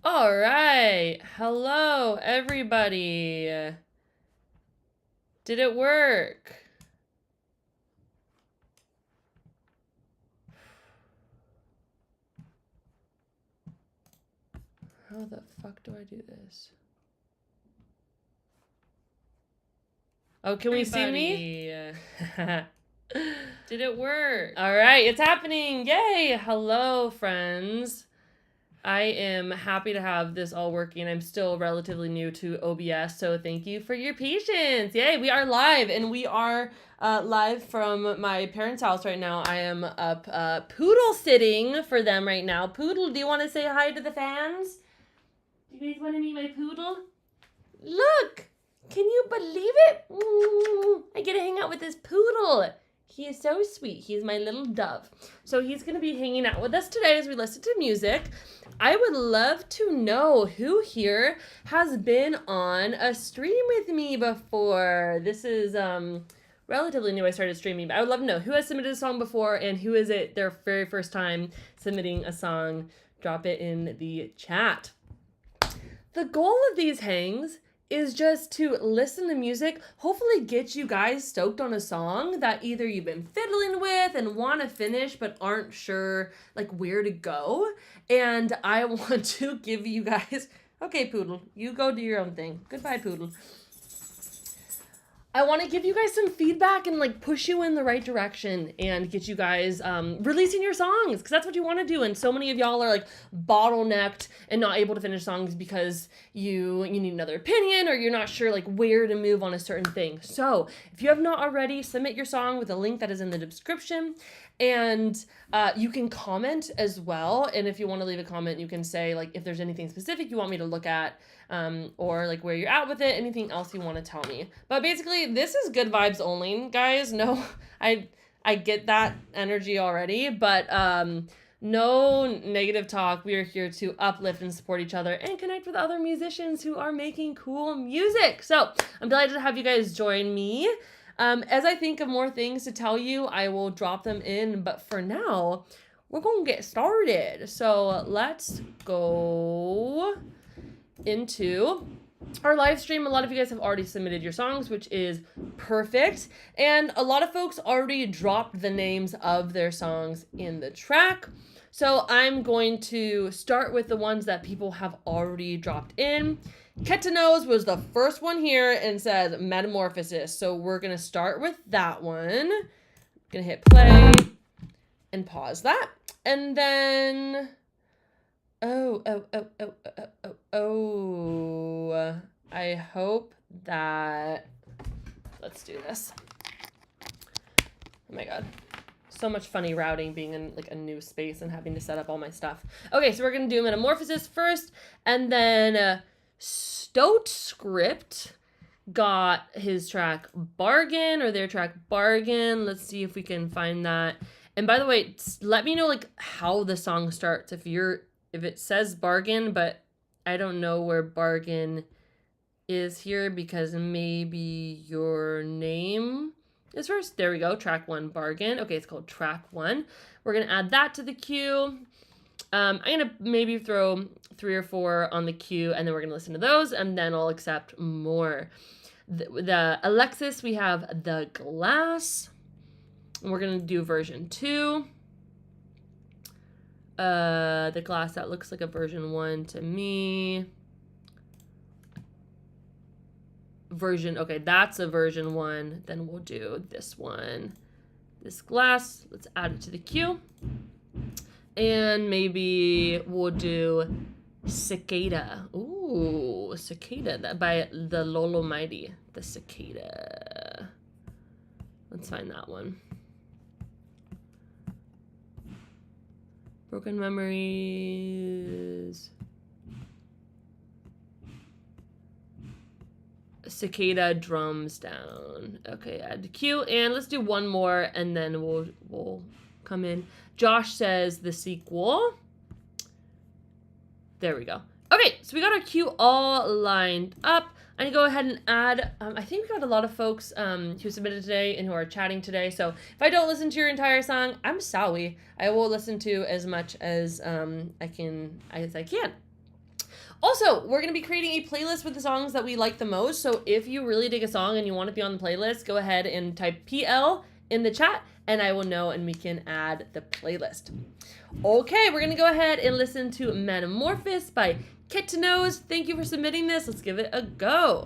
All right. Hello, everybody. Did it work? How the fuck do I do this? Oh, can we see me? Did it work? All right, it's happening. Yay. Hello, friends. I am happy to have this all working. I'm still relatively new to OBS, so thank you for your patience. Yay, we are live, and we are live from my parents' house right now. I am up poodle sitting for them right now. Poodle, do you want to say hi to the fans? Do you guys want to meet my poodle? Look! Can you believe it? I get to hang out with this poodle. He is so sweet. He's my little dove. So he's going to be hanging out with us today as we listen to music. I would love to know who here has been on a stream with me before. This is relatively new. I started streaming, but I would love to know who has submitted a song before and who is it their very first time submitting a song. Drop it in the chat. The goal of these hangs is just to listen to music, hopefully get you guys stoked on a song that either you've been fiddling with and want to finish but aren't sure like where to go. And I want to give you guys, okay, Poodle, you go do your own thing. Goodbye, Poodle. I want to give you guys some feedback and like push you in the right direction and get you guys releasing your songs, because that's what you want to do. And so many of y'all are like bottlenecked and not able to finish songs because you need another opinion or you're not sure like where to move on a certain thing. So if you have not already, submit your song with a link that is in the description. And you can comment as well. And if you want to leave a comment, you can say like if there's anything specific you want me to look at, or like where you're at with it, anything else you want to tell me. But basically, this is good vibes only, guys. No, I get that energy already, but no negative talk. We are here to uplift and support each other and connect with other musicians who are making cool music. So I'm delighted to have you guys join me. As I think of more things to tell you, I will drop them in. But for now, we're going to get started. So let's go into our live stream. A lot of you guys have already submitted your songs, which is perfect. And a lot of folks already dropped the names of their songs in the track. So I'm going to start with the ones that people have already dropped in. Ketanos was the first one here and says Metamorphosis. So we're going to start with that one. I'm going to hit play and pause that. And then... Oh. I hope that... Let's do this. Oh my god. So much funny routing being in like a new space and having to set up all my stuff. Okay, so we're going to do Metamorphosis first. And then Stoat Script got his track Bargain, or their track Bargain. Let's see if we can find that. And by the way, let me know like how the song starts. If it says Bargain, but I don't know where Bargain is here because maybe your name is first. There we go. Track 1, Bargain. Okay, it's called Track 1. We're going to add that to the queue. I'm going to maybe throw 3 or 4 on the queue, and then we're going to listen to those, and then I'll accept more. The Alexis, we have The Glass. And we're going to do version 2. The Glass, that looks like a version 1 to me. Okay, that's a version 1. Then we'll do this one. This Glass, let's add it to the queue. And maybe we'll do Cicada. Ooh, Cicada, that by the Lolo Mighty. The Cicada. Let's find that one. Broken Memories. Cicada Drums Down. Okay, add to queue. And let's do one more and then we'll come in. Josh says the sequel. There we go. Okay, so we got our queue all lined up. I'm gonna go ahead and add, I think we got a lot of folks who submitted today and who are chatting today. So if I don't listen to your entire song, I'm sorry. I will listen to as much as I can. Also, we're going to be creating a playlist with the songs that we like the most. So if you really dig a song and you want to be on the playlist, go ahead and type PL in the chat and I will know and we can add the playlist. Okay, we're going to go ahead and listen to Metamorphosis by Kit to Nose. Thank you for submitting this. Let's give it a go.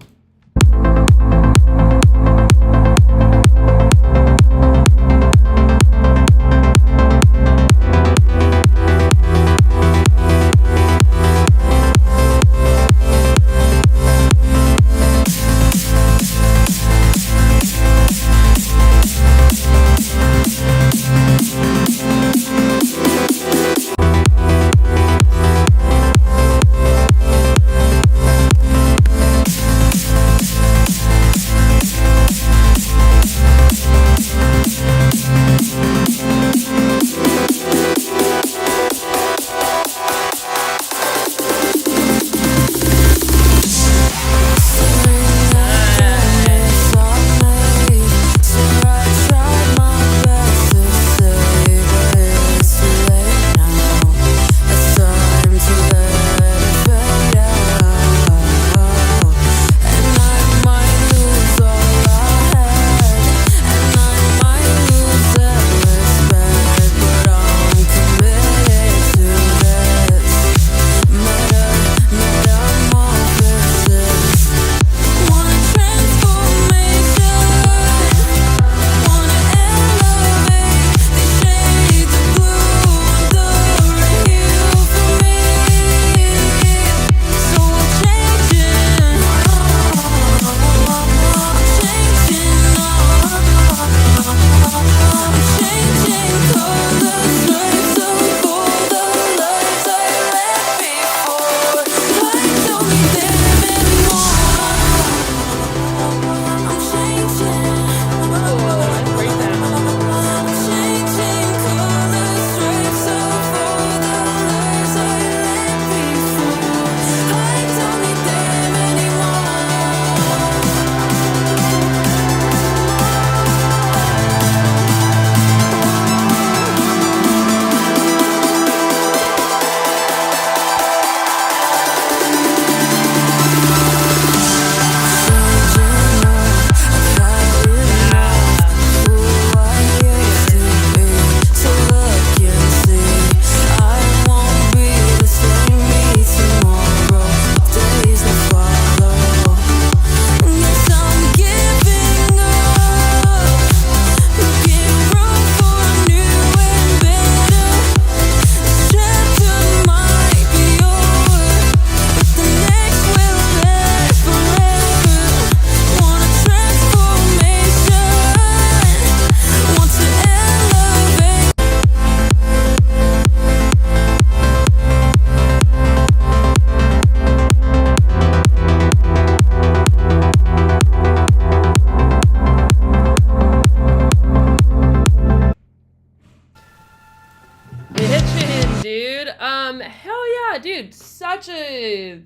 Hell yeah, dude. Such a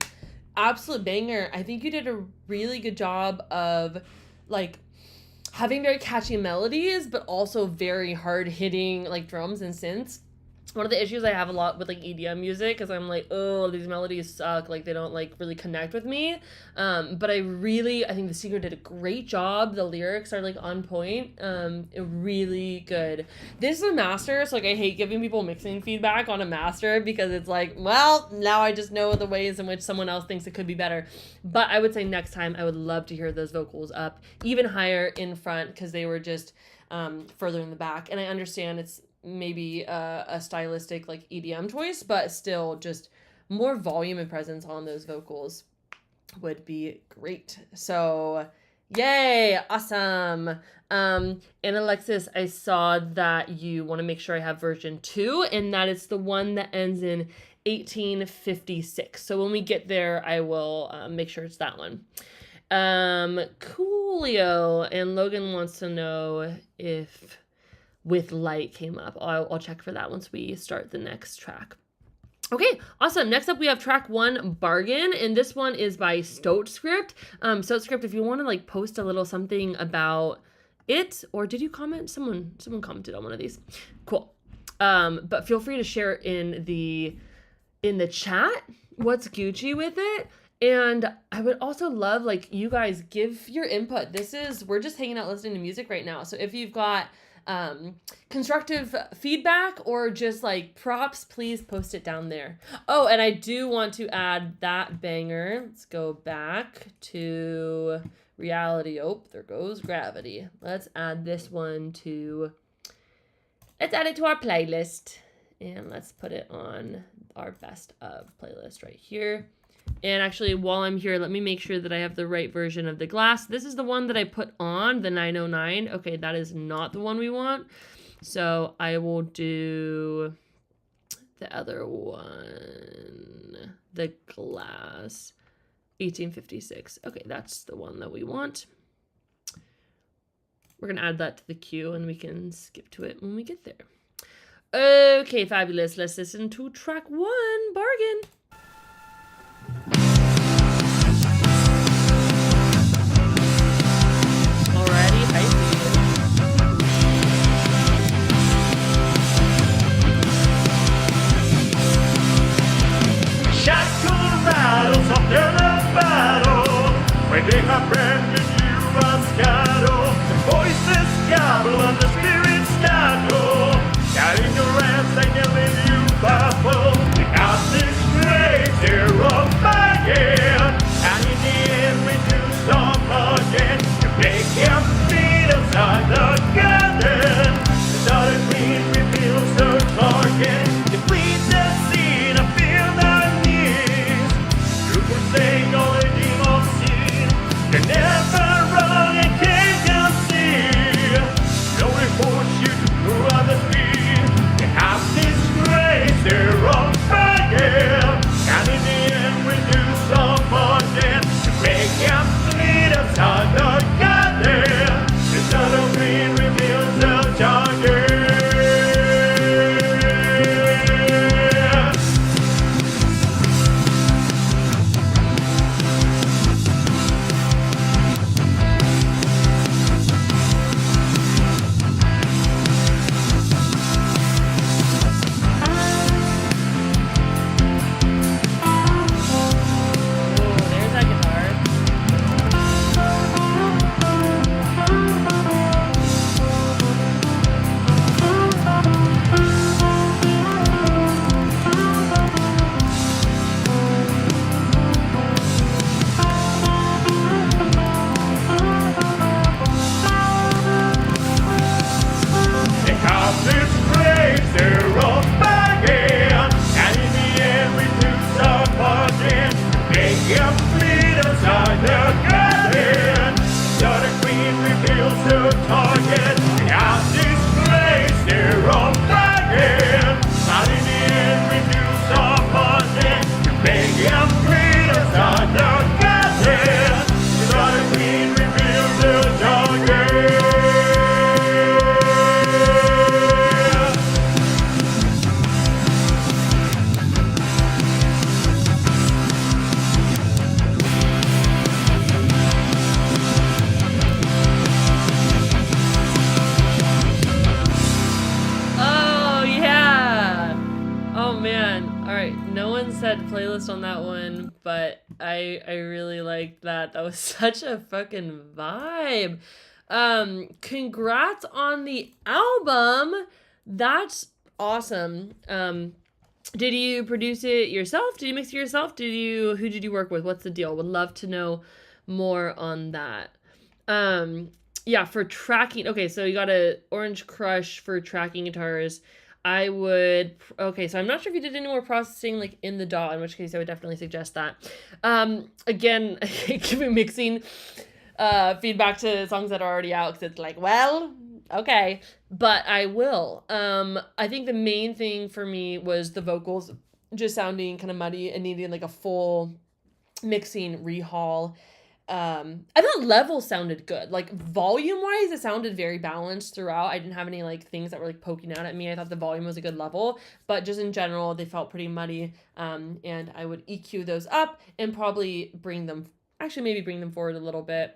absolute banger. I think you did a really good job of like having very catchy melodies, but also very hard hitting like drums and synths. One of the issues I have a lot with like EDM music is I'm like, oh, these melodies suck, like they don't like really connect with me. But I think the singer did a great job. The lyrics are like on point. Really good. This is a master, so like I hate giving people mixing feedback on a master because it's like, well, now I just know the ways in which someone else thinks it could be better. But I would say next time I would love to hear those vocals up even higher in front because they were just further in the back. And I understand it's maybe a stylistic like EDM choice, but still just more volume and presence on those vocals would be great. So yay, awesome. And Alexis, I saw that you want to make sure I have version 2, and that it's the one that ends in 1856. So when we get there, I will make sure it's that one. Coolio, and Logan wants to know if With Light came up. I'll check for that once we start the next track. Okay, awesome. Next up we have track 1, Bargain, and this one is by StoatScript. StoatScript, if you want to like post a little something about it, or did you comment? Someone commented on one of these. Cool. But feel free to share in the in the chat what's Gucci with it. And I would also love, like, you guys give your input. We're just hanging out listening to music right now. So if you've got constructive feedback or just like props, please post it down there. Oh, and I do want to add that banger. Let's go back to reality. Oh, there goes gravity. Let's add this one let's add it to our playlist. And let's put it on our best of playlist right here. And actually, while I'm here, let me make sure that I have the right version of the glass. This is the one that I put on, the 909. Okay, that is not the one we want. So I will do the other one, the glass 1856. Okay, that's the one that we want. We're going to add that to the queue and we can skip to it when we get there. Okay, fabulous. Let's listen to track 1, Bargain. Alrighty, hi. Shotgun rattles after the battle, when they have branded you Moscato. The voices gobble and the spirits startle, carrying your hands like they leave you baffled. They got this grace, they're on fire, and in the end we do some again. You make him feed outside the garden, the daughter queen reveals her target. You plead the scene, I feel the knees, troopers saying all the demons see. You're never wrong and can't see, no report you to go on the speed. They have this grace, they're on fire, and in the end we do some again. You make him bleed outside the garden, the daughter queen reveals her target. There's that guitar. They have this grace, they're on fire, and in the end we do some again. Make him bleed outside the garden, so the queen reveals her target. They have this grace, they're on fire, and in the end we do some again. Make him bleed outside the garden, so the queen reveals her target. Oh, yeah. Oh, man. All right. No one said playlist on that one, but I really liked that. That was such a fucking vibe. Congrats on the album. That's awesome. Did you produce it yourself? Did you mix it yourself? Who did you work with? What's the deal? Would love to know more on that. Yeah, for tracking. Okay, so you got a Orange Crush for tracking guitars. Okay, so I'm not sure if you did any more processing like in the DAW, in which case I would definitely suggest that. Again, giving mixing feedback to songs that are already out, because it's like, well, okay, but I will. I think the main thing for me was the vocals just sounding kind of muddy and needing like a full mixing rehaul. I thought level sounded good. Like volume wise, it sounded very balanced throughout. I didn't have any like things that were like poking out at me. I thought the volume was a good level, but just in general, they felt pretty muddy. And I would EQ those up and probably maybe bring them forward a little bit.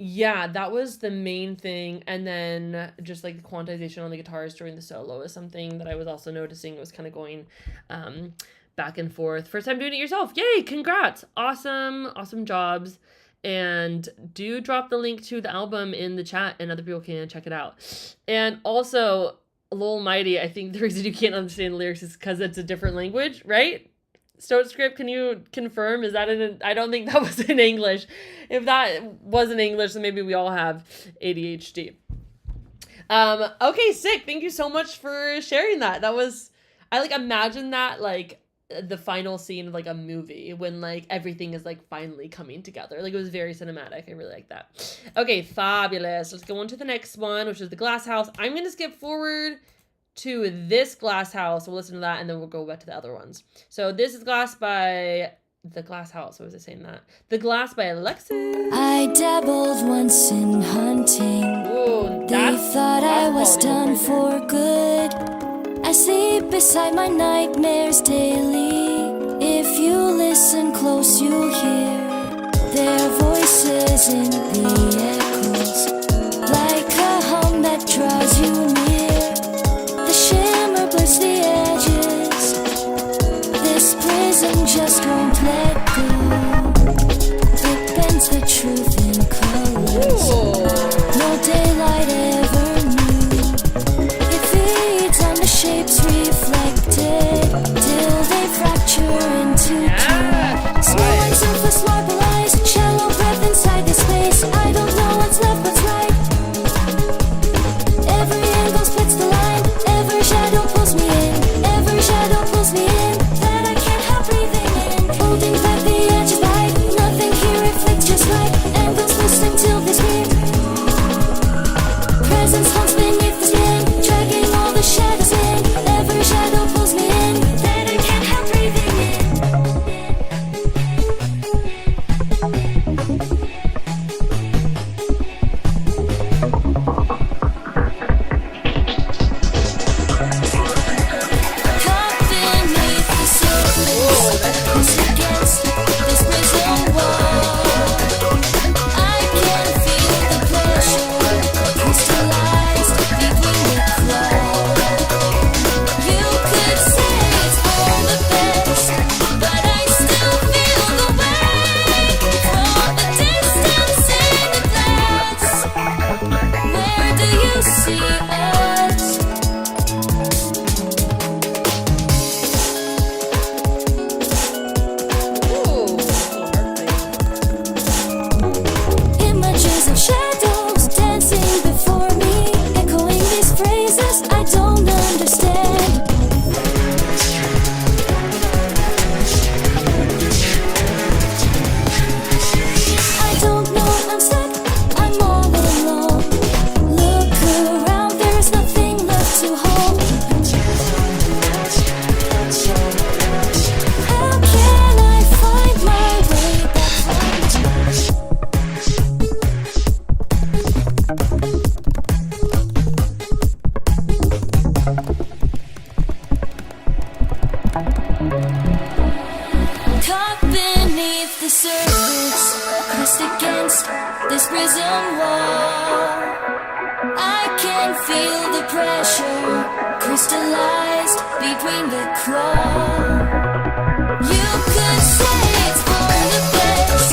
Yeah, that was the main thing. And then just like the quantization on the guitars during the solo is something that I was also noticing. It was kind of going um, back and forth. First time doing it yourself. Yay, congrats. Awesome, awesome jobs. And do drop the link to the album in the chat and other people can check it out. And also, Lol Mighty, I think the reason you can't understand the lyrics is because it's a different language, right? Stone Script, can you confirm? Is that I don't think that was in English. If that was in English, then maybe we all have ADHD. Okay, sick. Thank you so much for sharing that. That was, I like imagine that like the final scene of like a movie when like everything is like finally coming together. Like it was very cinematic. I really like that. Okay, fabulous. Let's go on to the next one, which is the Glass House. I'm going to skip forward to this Glass House. We'll listen to that and then we'll go back to the other ones. So this is Glass by the Glass House. What was I saying that? The Glass by Alexis. I dabbled once in hunting. Ooh, They thought I was done for good. I sleep beside my nightmares daily. If you listen close, you'll hear their voices in the echoes, like a hum that draws you near. The shimmer blurs the edges. This prison just won't let go. It bends the truth in colors. No daylight ever knew. It feeds on the shapes reflected till they fracture into two. Small and surface marble eyes, shallow breath inside this space. I don't know what's left, what's right. Every angle splits the line. Every shadow pulls me in. Every shadow pulls me in. That I can't help breathing in. Holding back the edge of light. Nothing here reflects just right. Angles twist until they scream. Presence haunts beneath the skin, dragging all the shadows in. Every shadow pulls me in. That I can't help breathing in. Caught beneath the surface, pushed against this prison wall. I can feel the pressure crystallized between the claws. You could say it's for the best, but I still feel the weight from the distance in the glass. Where do you see us? Images of shadows dancing before me, echoing these phrases I don't understand. I don't know, I'm stuck, I'm all alone. Look around, there's nothing left to hold. How can I find my way back home? Caught beneath the surface, pressed against this prison wall. I can feel the pressure crystallized between the claws. You could say it's for the best,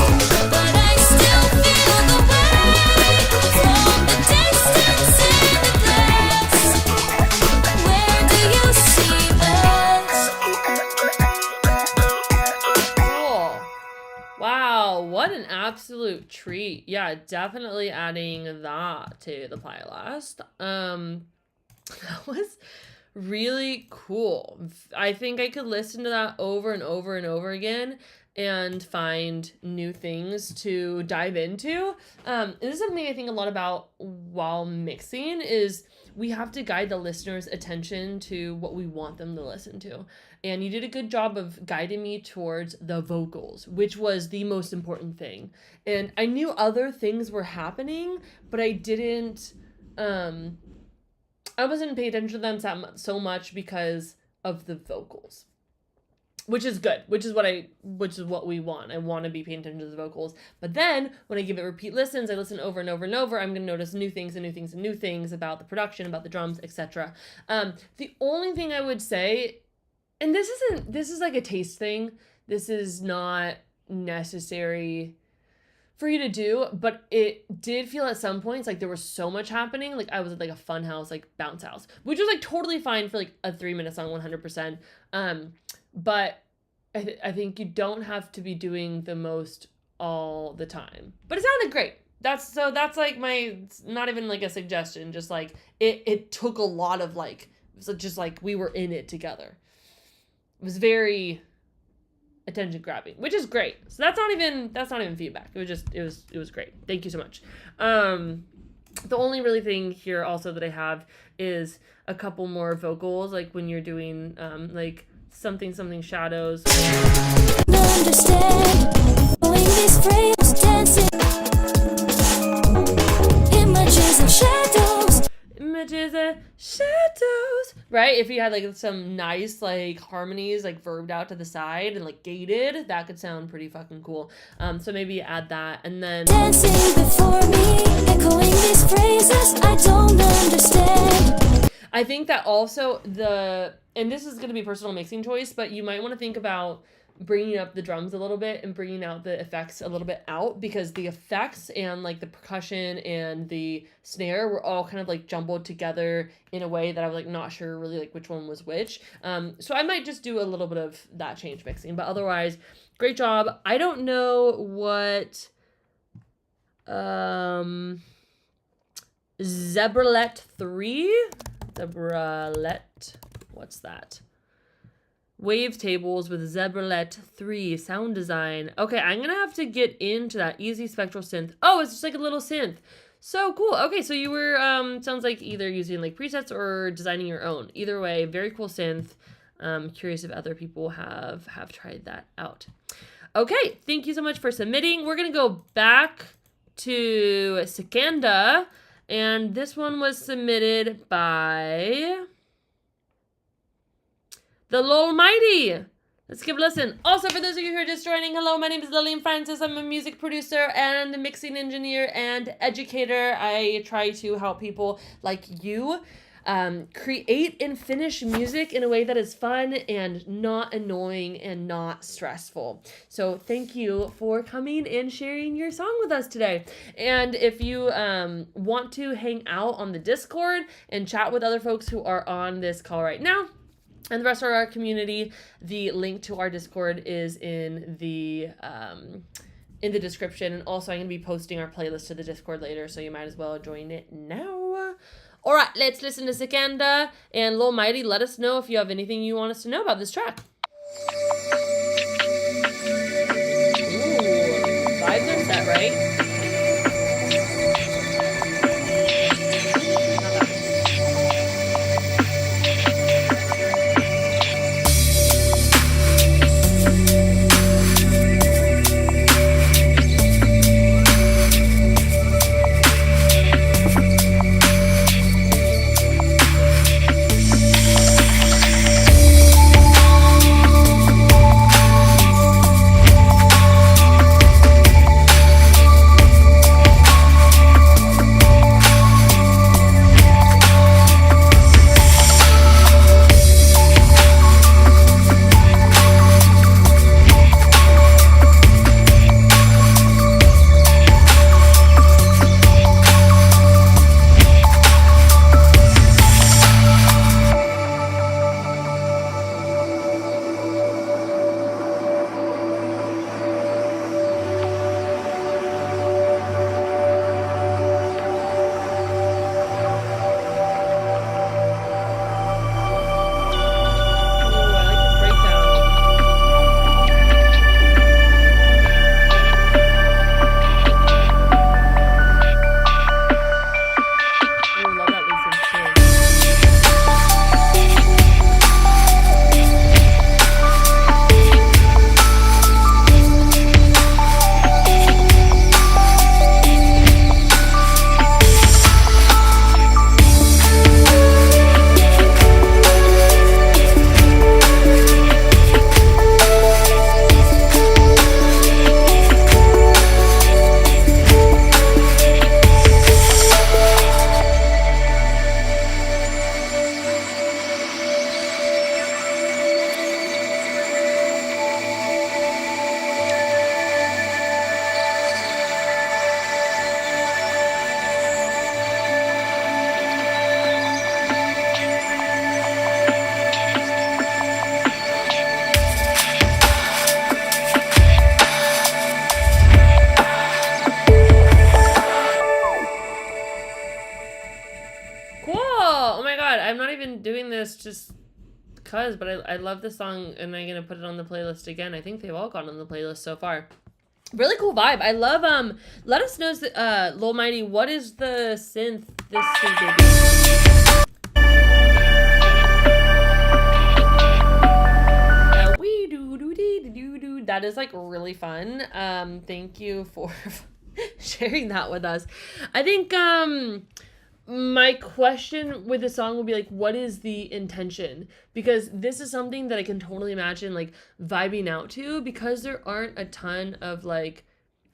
but I still feel the weight from the distance in the glass. Where do you see us? Cool. Wow, what an absolute treat. Yeah, definitely adding that to the playlist. That was really cool. I think I could listen to that over and over and over again and find new things to dive into. This is something I think a lot about while mixing is we have to guide the listener's attention to what we want them to listen to. And you did a good job of guiding me towards the vocals, which was the most important thing. And I knew other things were happening, but I didn't, I wasn't paying attention to them so much because of the vocals. which is good, which is what we want. I want to be paying attention to the vocals. But then when I give it repeat listens, I listen over and over and over, I'm going to notice new things and new things and new things about the production, about the drums, etc. The only thing I would say, and this is like a taste thing. This is not necessary for you to do, but it did feel at some points like there was so much happening. Like I was at like a fun house, like bounce house, which was like totally fine for like a 3-minute song, 100%. But I think you don't have to be doing the most all the time. But it sounded great. That's like it's not even like a suggestion, just like it took a lot of like, so just like we were in it together. It was very attention grabbing, which is great. So that's not even feedback. It was great. Thank you so much. The only really thing here also that I have is a couple more vocals, like when you're doing like something shadows. Understand, knowing these frames dancing, images of shadows. Images of shadows. Right? If you had like some nice like harmonies like verbed out to the side and like gated, that could sound pretty fucking cool. So maybe add that, and then Dancing before me, echoing these phrases I don't understand. I think that also and this is going to be personal mixing choice, but you might want to think about bringing up the drums a little bit and bringing out the effects a little bit out, because the effects and like the percussion and the snare were all kind of like jumbled together in a way that I was like not sure really like which one was which. So I might just do a little bit of that change mixing, but otherwise great job. I don't know what Zebralet 3, what's that? Wavetables with Zebralet 3 sound design. Okay, I'm gonna have to get into that. Easy spectral synth. Oh, it's just like a little synth. So cool. Okay, so you were sounds like either using like presets or designing your own. Either way, very cool synth. Curious if other people have tried that out. Okay, thank you so much for submitting. We're gonna go back to Sikanda, and this one was submitted by the Lolmighty. Let's give a listen. Also, for those of you who are just joining, hello, my name is Lillian Francis. I'm a music producer and mixing engineer and educator. I try to help people like you create and finish music in a way that is fun and not annoying and not stressful. So thank you for coming and sharing your song with us today. And if you want to hang out on the Discord and chat with other folks who are on this call right now, and the rest of our community, the link to our Discord is in the description. And also I'm going to be posting our playlist to the Discord later, so you might as well join it now. All right, let's listen to Sikanda. And Lil Mighty, let us know if you have anything you want us to know about this track. Ooh, vibes are set, right? just because, but I love this song, and I'm going to put it on the playlist again. I think they've all gone on the playlist so far. Really cool vibe. I love, let us know, Lil Mighty, what is the synth this synth baby? That is like really fun. Thank you for sharing that with us. I think, my question with the song would be like, what is the intention? Because this is something that I can totally imagine like vibing out to, because there aren't a ton of like,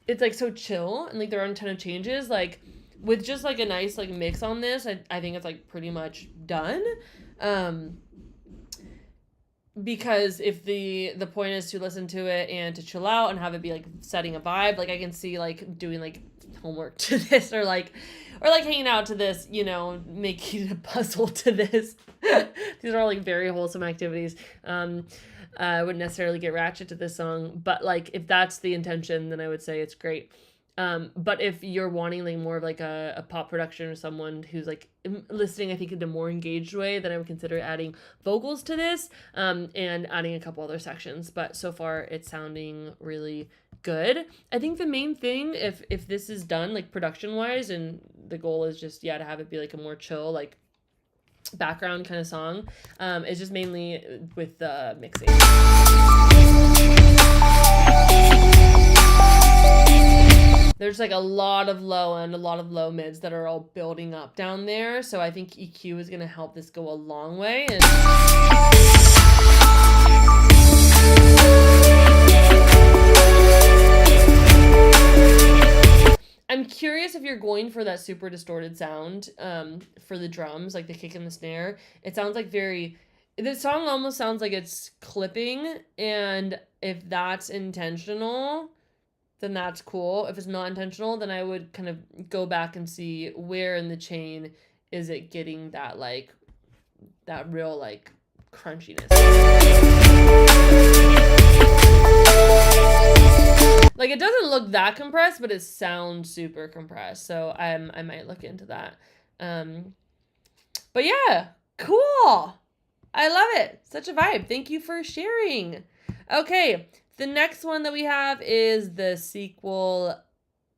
it's like so chill and like there aren't a ton of changes. Like with just like a nice like mix on this, I think it's like pretty much done. Because if the point is to listen to it and to chill out and have it be like setting a vibe, like I can see like doing like homework to this or like hanging out to this, you know, making a puzzle to this. These are all like very wholesome activities. I wouldn't necessarily get ratchet to this song, but like if that's the intention, then I would say it's great. But if you're wanting like more of like a pop production or someone who's like listening, I think in a more engaged way, then I would consider adding vocals to this, and adding a couple other sections. But so far it's sounding really good. I think the main thing, if this is done like production wise, and the goal is just, yeah, to have it be like a more chill, like background kind of song, is just mainly with the mixing. There's like a lot of low and a lot of low mids that are all building up down there. So I think EQ is going to help this go a long way. And I'm curious if you're going for that super distorted sound for the drums, like the kick and the snare. It sounds like the song almost sounds like it's clipping, and if that's intentional, then that's cool. If it's not intentional, then I would kind of go back and see where in the chain is it getting that like that real like crunchiness. Like it doesn't look that compressed, but it sounds super compressed. So I might look into that. But yeah, cool. I love it. Such a vibe. Thank you for sharing. Okay, the next one that we have is the sequel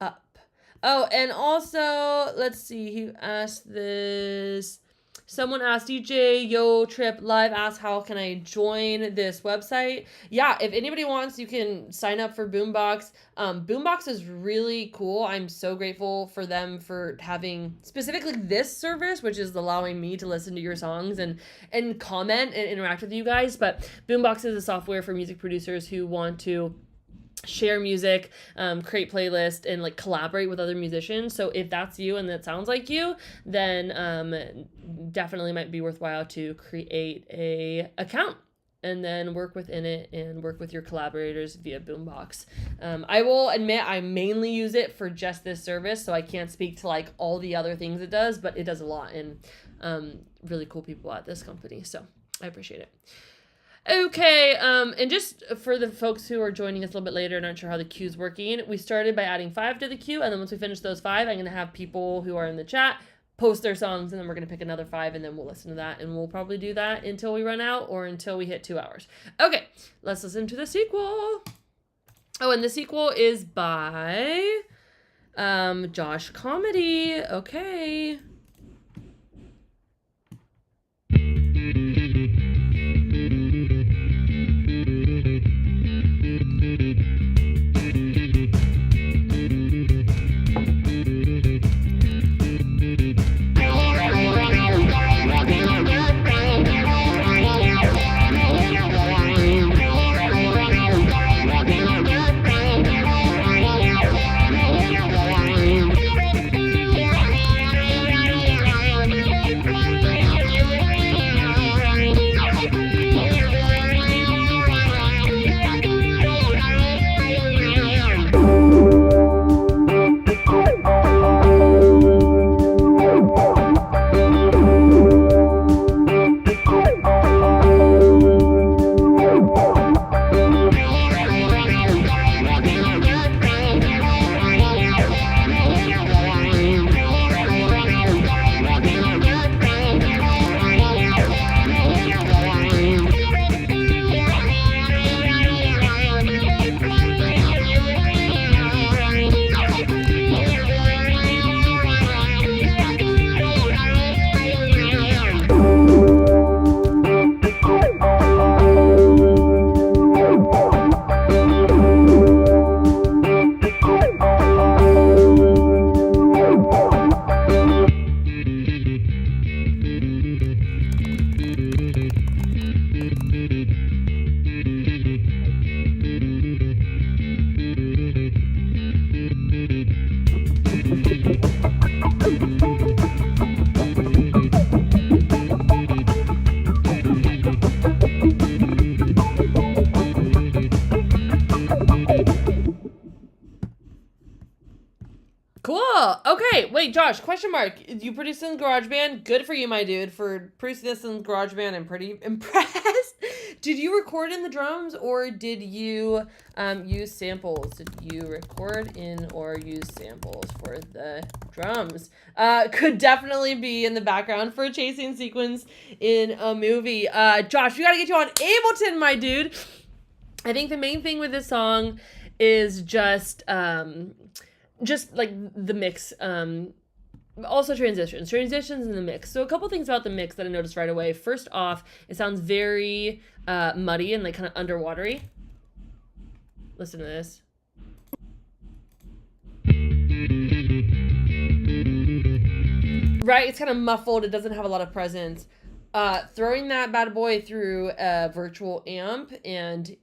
Up. Oh, and also, let's see, who asked this? Someone asked, DJ Yo Trip Live asked, how can I join this website? Yeah, if anybody wants, you can sign up for Boombox. Boombox is really cool. I'm so grateful for them for having specifically this service, which is allowing me to listen to your songs and comment and interact with you guys. But Boombox is a software for music producers who want to share music, create playlists, and like collaborate with other musicians. So if that's you and that sounds like you, then definitely might be worthwhile to create a account and then work within it and work with your collaborators via Boombox. I will admit I mainly use it for just this service, so I can't speak to like all the other things it does, but it does a lot, and really cool people at this company, so I appreciate it. Okay, and just for the folks who are joining us a little bit later, not sure how the queue's working, we started by adding 5 to the queue, and then once we finish those 5, I'm going to have people who are in the chat post their songs, and then we're going to pick another 5, and then we'll listen to that, and we'll probably do that until we run out or until we hit 2 hours. Okay, let's listen to the sequel. Oh, and the sequel is by Josh Comedy. Okay. Cool. Okay. Wait, Josh, question mark. You produced in GarageBand? Good for you, my dude, for producing this in GarageBand. I'm pretty impressed. Did you record in the drums or did you use samples? Did you record in or use samples for the drums? Could definitely be in the background for a chasing sequence in a movie. Josh, we gotta get you on Ableton, my dude. I think the main thing with this song is just like the mix, also transitions in the mix. So a couple things about the mix that I noticed right away. First off, it sounds very muddy and like kind of underwatery. Listen to this. Right, it's kind of muffled. It doesn't have a lot of presence. Throwing that bad boy through a virtual amp and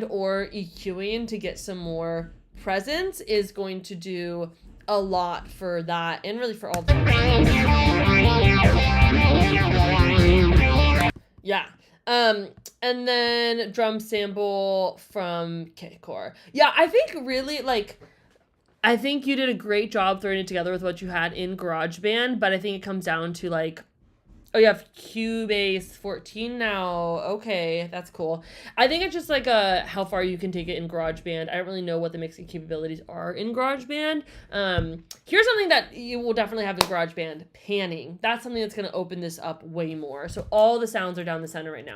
or EQing to get some more presence is going to do a lot for that and really for all the yeah. And then drum sample from K-Core. Yeah, I think really I think you did a great job throwing it together with what you had in GarageBand, but I think it comes down to like, oh, you have Cubase 14 now. Okay, that's cool. I think it's just like how far you can take it in GarageBand. I don't really know what the mixing capabilities are in GarageBand. Here's something that you will definitely have in GarageBand: panning. That's something that's going to open this up way more. So all the sounds are down the center right now.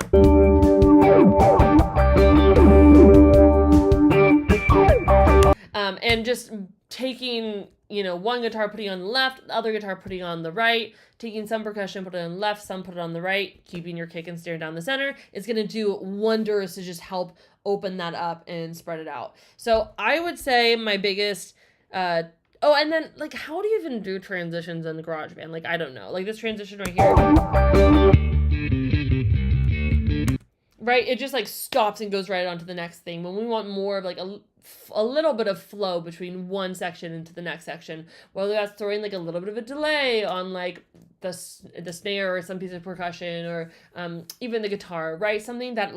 And just taking, one guitar, putting on the left, the other guitar, putting on the right, taking some percussion, put it on the left, some put it on the right, keeping your kick and snare down the center. It's going to do wonders to just help open that up and spread it out. So I would say my biggest, and then how do you even do transitions in the GarageBand? I don't know, this transition right here. Right? It just stops and goes right on to the next thing. When we want more of a little bit of flow between one section into the next section, whether that's throwing a little bit of a delay on the snare or some piece of percussion or even the guitar, right? Something that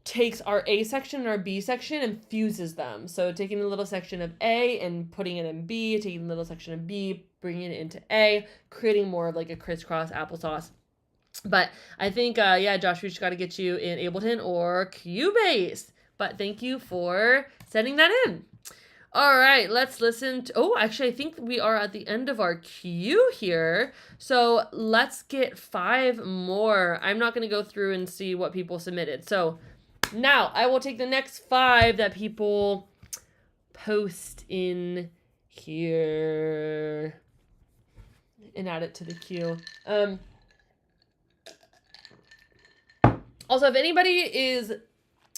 takes our A section and our B section and fuses them. So taking a little section of A and putting it in B, taking a little section of B, bringing it into A, creating more of a crisscross applesauce. But I think, Josh, we just got to get you in Ableton or Cubase. But thank you for sending that in. All right, let's listen to... actually, I think we are at the end of our queue here. So let's get 5 more. I'm not going to go through and see what people submitted. So now I will take the next 5 that people post in here and add it to the queue. Also, if anybody is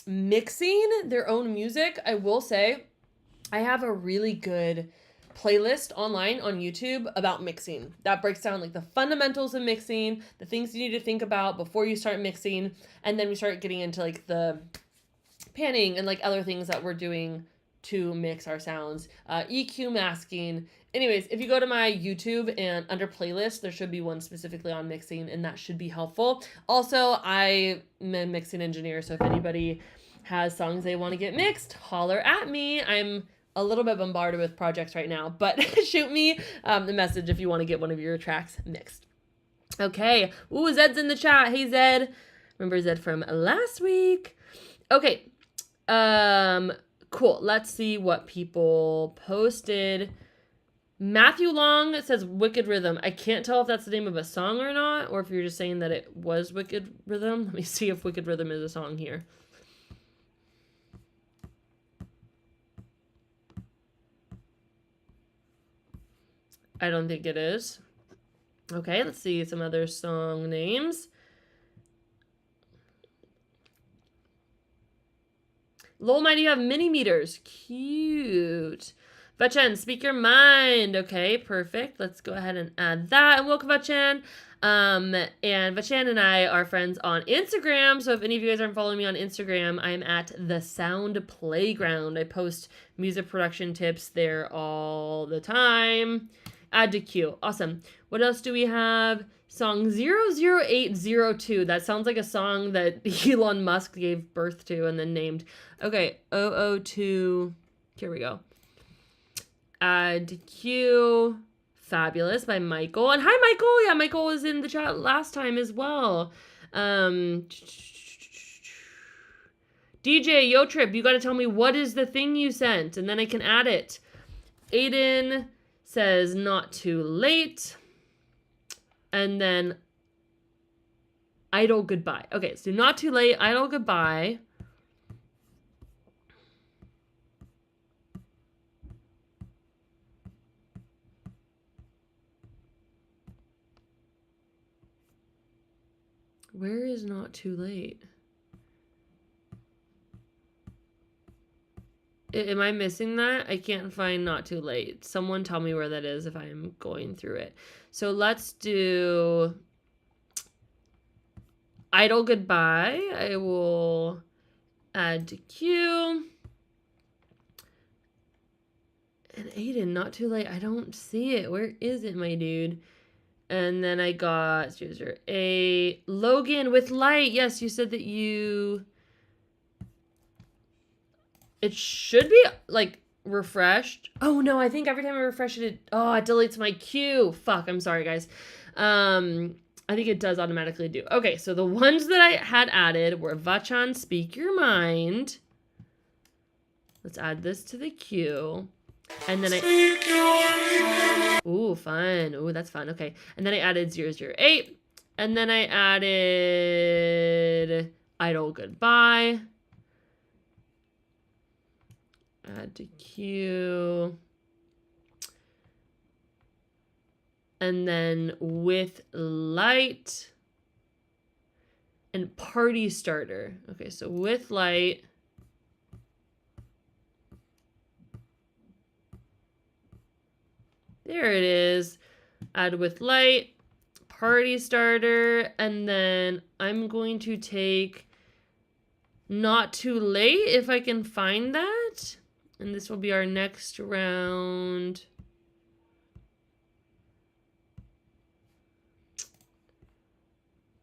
mixing their own music, I will say I have a really good playlist online on YouTube about mixing that breaks down the fundamentals of mixing, the things you need to think about before you start mixing, and then we start getting into the panning and other things that we're doing to mix our sounds, EQ, masking. Anyways, if you go to my YouTube and under playlist, there should be one specifically on mixing, and that should be helpful. Also, I'm a mixing engineer, so if anybody has songs they want to get mixed, holler at me. I'm a little bit bombarded with projects right now, but shoot me the message if you want to get one of your tracks mixed. Okay. Ooh, Zed's in the chat. Hey, Zed. Remember Zed from last week? Okay. Cool. Let's see what people posted. Matthew Long says Wicked Rhythm. I can't tell if that's the name of a song or not, or if you're just saying that it was Wicked Rhythm. Let me see if Wicked Rhythm is a song here. I don't think it is. Okay, let's see some other song names. Lol, mighty, you have mini meters. Cute. Vachen, speak your mind. Okay, perfect. Let's go ahead and add that. And welcome, Vachen. And Vachen and I are friends on Instagram. So if any of you guys aren't following me on Instagram, I'm at The Sound Playground. I post music production tips there all the time. Add to queue. Awesome. What else do we have? Song 00802. That sounds like a song that Elon Musk gave birth to and then named. Okay, 002. Here we go. Add cue. Fabulous by Michael. And hi, Michael. Yeah, Michael was in the chat last time as well. DJ, Yo Trip, you got to tell me what is the thing you sent, and then I can add it. Aiden says not too late. And then idle goodbye. Okay, so not too late, idle goodbye. Where is not too late? Am I missing that? I can't find not too late. Someone tell me where that is if I'm going through it. So let's do idle goodbye. I will add to queue. And Aiden, not too late. I don't see it. Where is it, my dude? And then I got user A Logan with light. Yes, you said that you. It should be like refreshed. Oh no, I think every time I refresh it, it deletes my queue. Fuck, I'm sorry guys. I think it does automatically do. Okay, so the ones that I had added were Vachan, Speak Your Mind. Let's add this to the queue. And then ooh, fun. Ooh, that's fun. Okay. And then I added 008. And then I added idle goodbye. Add to queue. And then with light and party starter. Okay, so with light. There it is. Add with light, party starter, and then I'm going to take not too late if I can find that. And this will be our next round.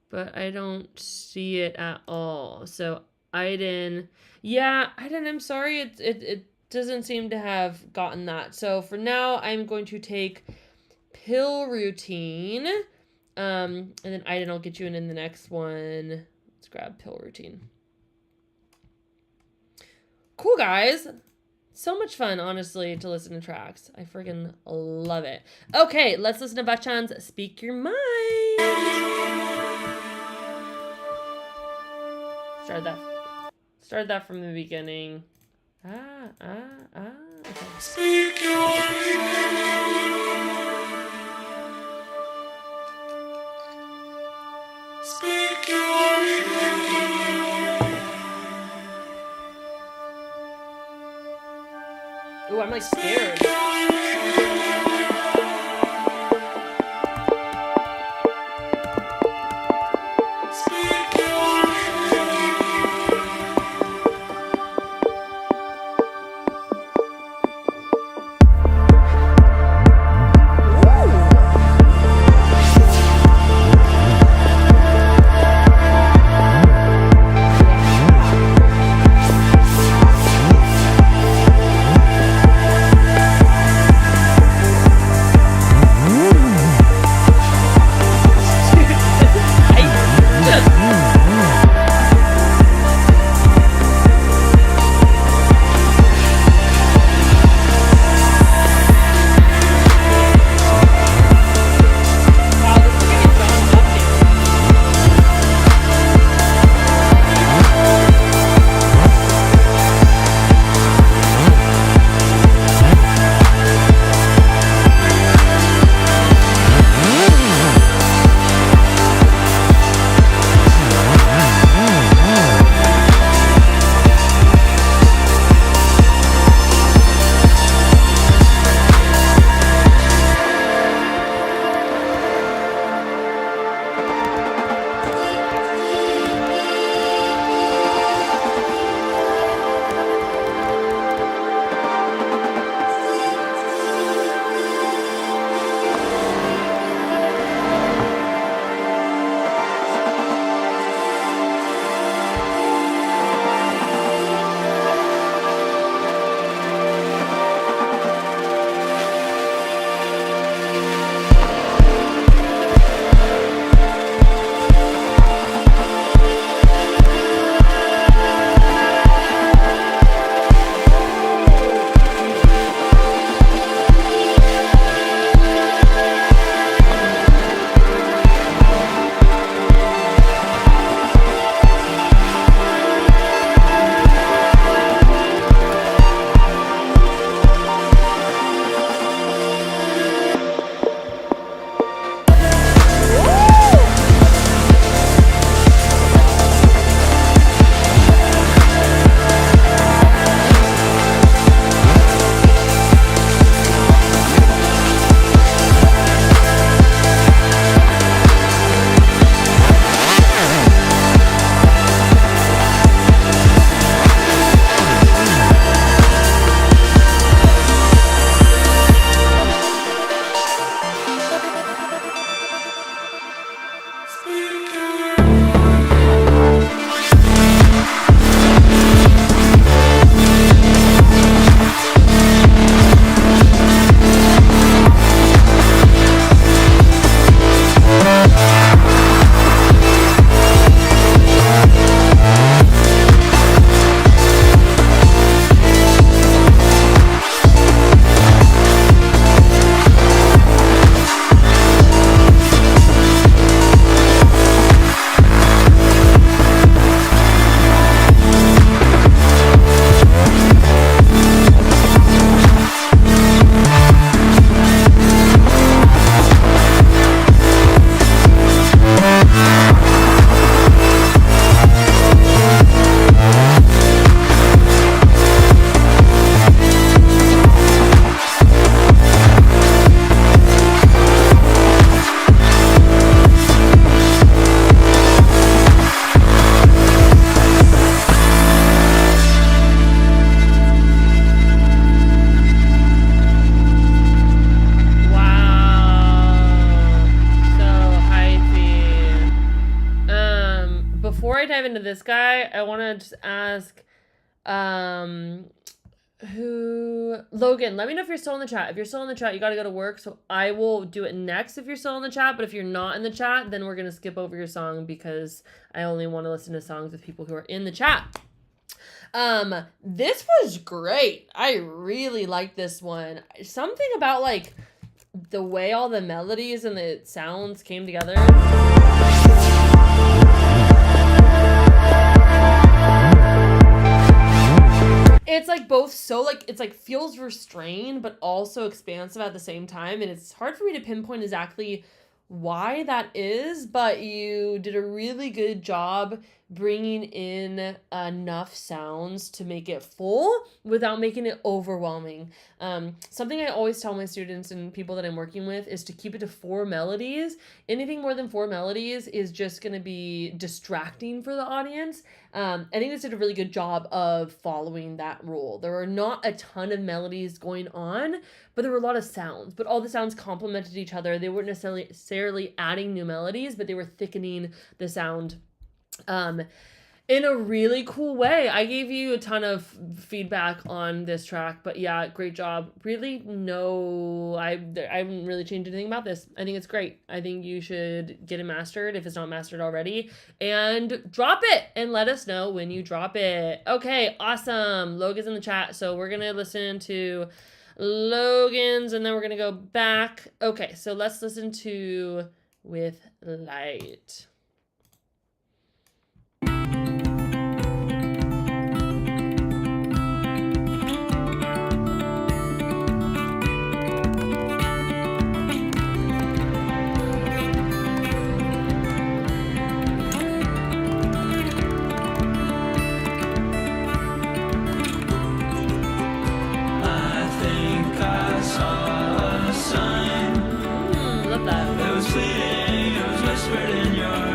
But I don't see it at all. So Aiden, yeah, Aiden, I'm sorry. It doesn't seem to have gotten that. So for now, I'm going to take pill routine. And then Aiden, I'll get you in the next one. Let's grab pill routine. Cool, guys. So much fun, honestly, to listen to tracks. I freaking love it. Okay, let's listen to Vachan's Speak Your Mind. Start that from the beginning. Okay. Speak your Speak your Ooh, I'm like scared. into this guy, I want to just ask, Logan, let me know if you're still in the chat. If you're still in the chat, you got to go to work, so I will do it next if you're still in the chat. But if you're not in the chat, then we're going to skip over your song because I only want to listen to songs with people who are in the chat. This was great. I really liked this one. Something about like the way all the melodies and the sounds came together. It's like both so like it's like feels restrained but also expansive at the same time, and it's hard for me to pinpoint exactly why that is, but you did a really good job bringing in enough sounds to make it full without making it overwhelming. Something I always tell my students and people that I'm working with is to keep it to 4 melodies. Anything more than 4 melodies is just going to be distracting for the audience. I think this did a really good job of following that rule. There were not a ton of melodies going on, but there were a lot of sounds. But all the sounds complemented each other. They weren't necessarily adding new melodies, but they were thickening the sound in a really cool way. I gave you a ton of feedback on this track, but yeah, great job. Really, no, I haven't really changed anything about this. I think it's great. I think you should get it mastered if it's not mastered already, and drop it and let us know when you drop it. Okay, awesome. Logan's in the chat, so we're gonna listen to Logan's and then we're gonna go back. Okay, so let's listen to With Light. It was fleeting, it was whispered in your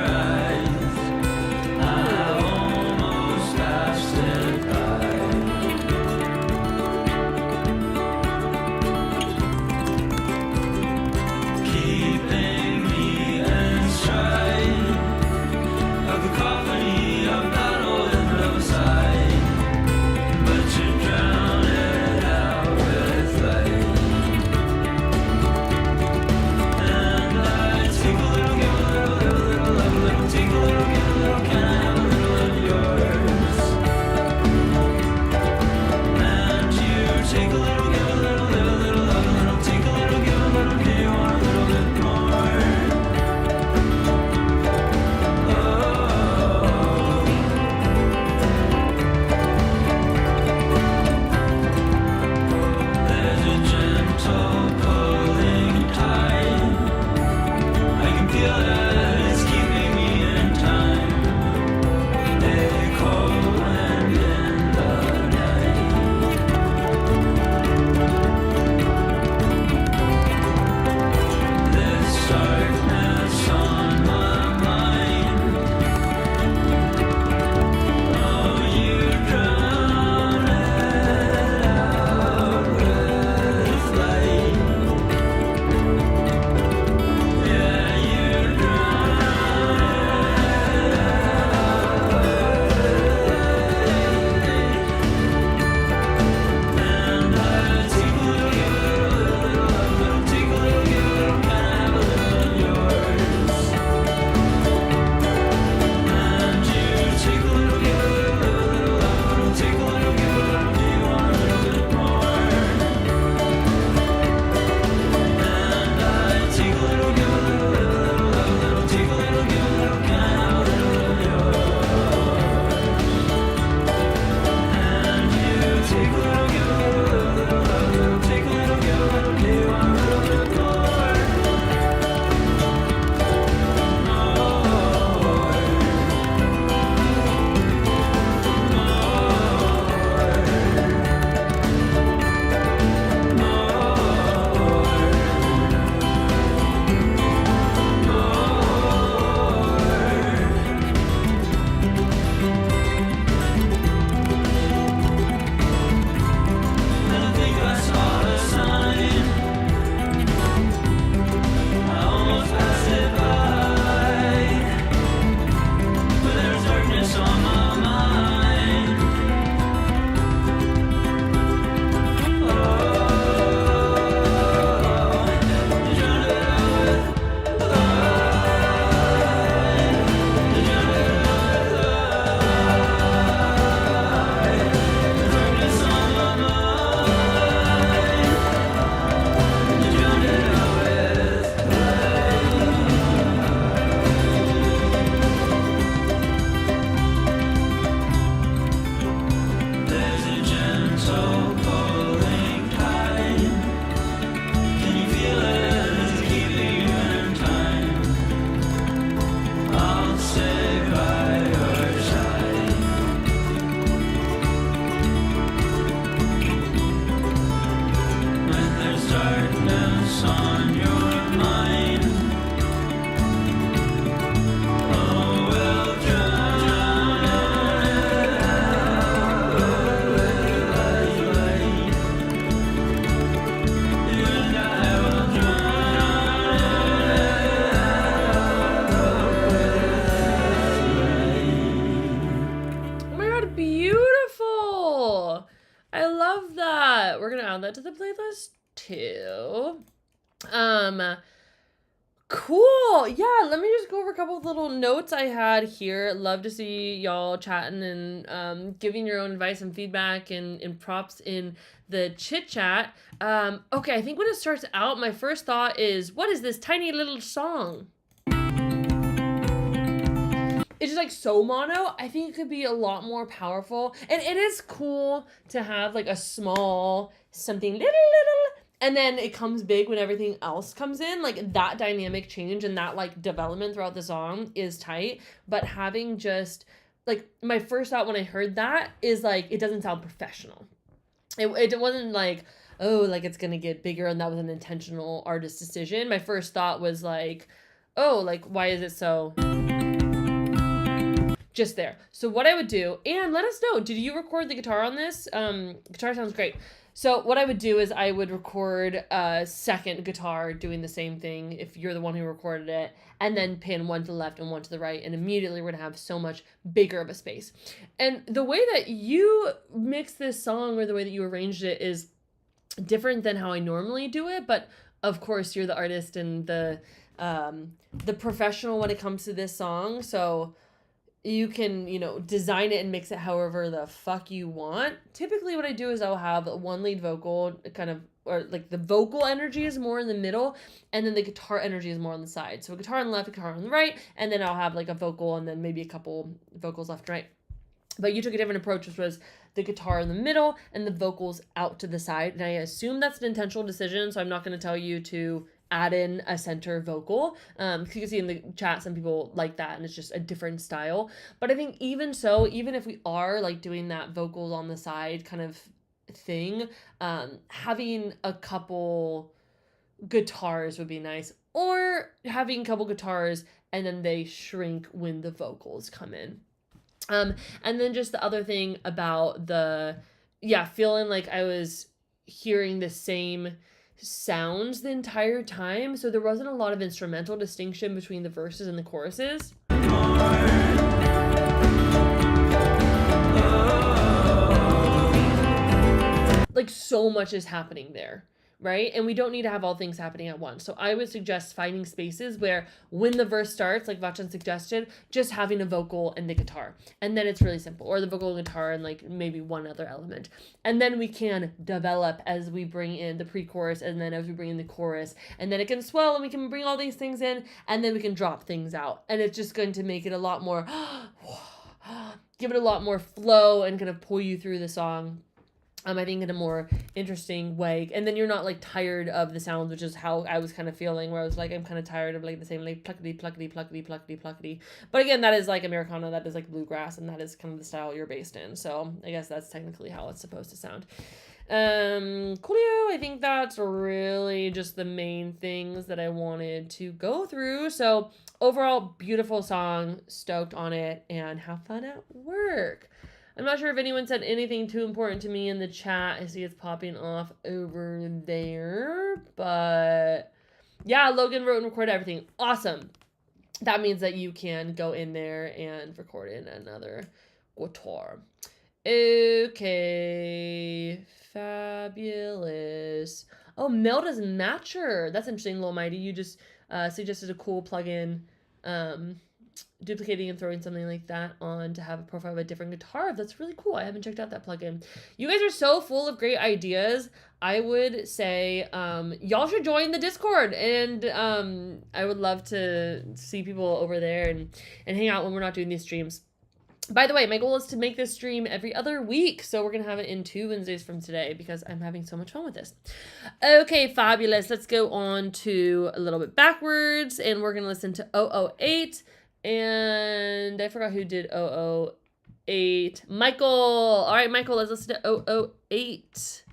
love that. We're gonna add that to the playlist too. Cool. Yeah, let me just go over a couple of little notes I had here. Love to see y'all chatting and giving your own advice and feedback and props in the chit chat. Okay, I think when it starts out, my first thought is, what is this tiny little song? It's just like so mono. I think it could be a lot more powerful. And it is cool to have like a small something little, and then it comes big when everything else comes in. Like that dynamic change and that like development throughout the song is tight. But having just like, my first thought when I heard that is like, it doesn't sound professional. It wasn't like, oh, like it's gonna get bigger and that was an intentional artist decision. My first thought was like, oh, like why is it so just there? So what I would do, and let us know, did you record the guitar on this? Guitar sounds great. So what I would do is I would record a second guitar doing the same thing if you're the one who recorded it, and then pan one to the left and one to the right, and immediately we're gonna have so much bigger of a space. And the way that you mix this song, or the way that you arranged it, is different than how I normally do it, but of course you're the artist and the professional when it comes to this song, so you can, design it and mix it however the fuck you want. Typically what I do is I'll have one lead vocal or like the vocal energy is more in the middle, and then the guitar energy is more on the side. So a guitar on the left, a guitar on the right, and then I'll have like a vocal and then maybe a couple vocals left and right. But you took a different approach, which was the guitar in the middle and the vocals out to the side. And I assume that's an intentional decision, so I'm not going to tell you to add in a center vocal. You can see in the chat, some people like that and it's just a different style. But I think even so, even if we are like doing that vocals on the side kind of thing, having a couple guitars would be nice, or having a couple guitars and then they shrink when the vocals come in. And then just the other thing about feeling like I was hearing the same sounds the entire time, so there wasn't a lot of instrumental distinction between the verses and the choruses. Like so much is happening there, right? And we don't need to have all things happening at once. So I would suggest finding spaces where when the verse starts, like Vachan suggested, just having a vocal and the guitar. And then it's really simple. Or the vocal and guitar and like maybe one other element. And then we can develop as we bring in the pre-chorus and then as we bring in the chorus. And then it can swell and we can bring all these things in and then we can drop things out. And it's just going to make it a lot more, give it a lot more flow and kind of pull you through the song. I think in a more interesting way. And then you're not like tired of the sounds, which is how I was kind of feeling, where I was like, I'm kind of tired of like the same like pluckety, pluckety, pluckety, pluckety, pluckety. But again, that is like Americana, that is like bluegrass, and that is kind of the style you're based in. So I guess that's technically how it's supposed to sound. Coolio, I think that's really just the main things that I wanted to go through. So overall, beautiful song, stoked on it, and have fun at work. I'm not sure if anyone said anything too important to me in the chat. I see it's popping off over there. But yeah, Logan wrote and recorded everything. Awesome. That means that you can go in there and record in another guitar. Okay. Fabulous. Oh, Melda's Matcher. That's interesting, Lil Mighty. You just suggested a cool plugin. Duplicating and throwing something like that on to have a profile of a different guitar. That's really cool. I haven't checked out that plugin. You guys are so full of great ideas. I would say y'all should join the Discord, and I would love to see people over there and hang out when we're not doing these streams. By the way, my goal is to make this stream every other week, so we're gonna have it in 2 Wednesdays from today because I'm having so much fun with this. Okay, fabulous. Let's go on to a little bit backwards, and we're gonna listen to 008. And I forgot who did 008. Michael. All right, Michael, let's listen to 008.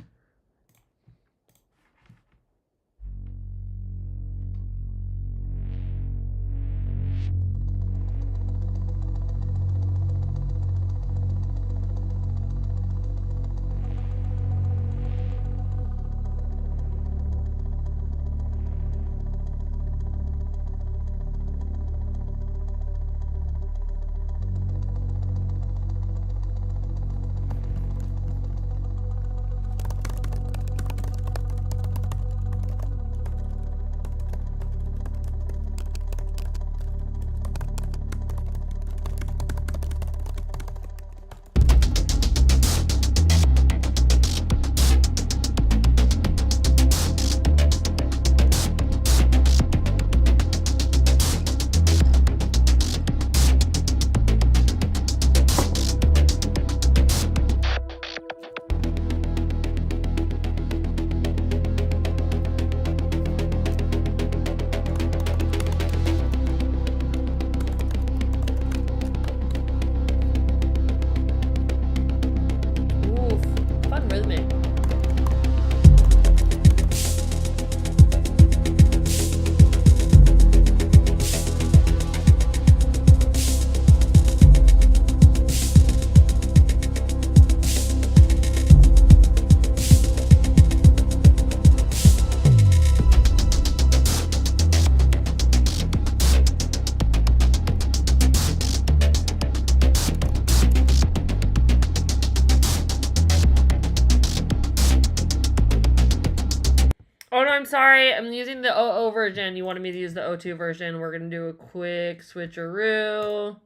I'm sorry. I'm using the 00 version. You wanted me to use the 02 version. We're going to do a quick switcheroo.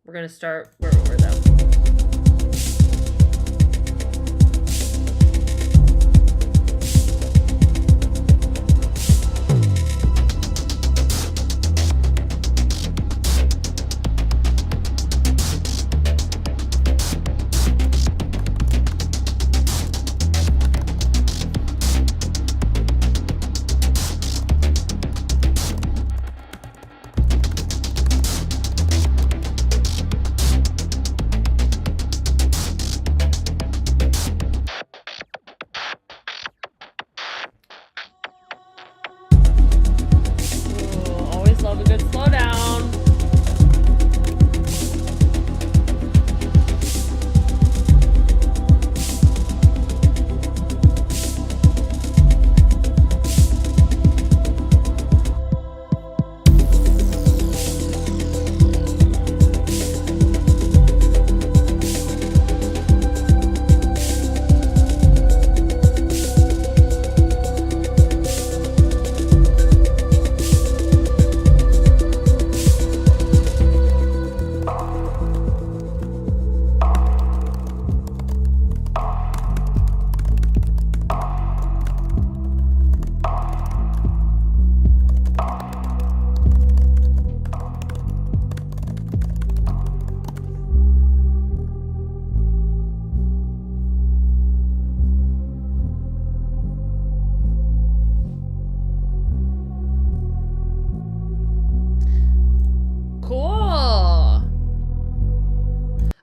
We're going to start where we were, though. Love a good slowdown.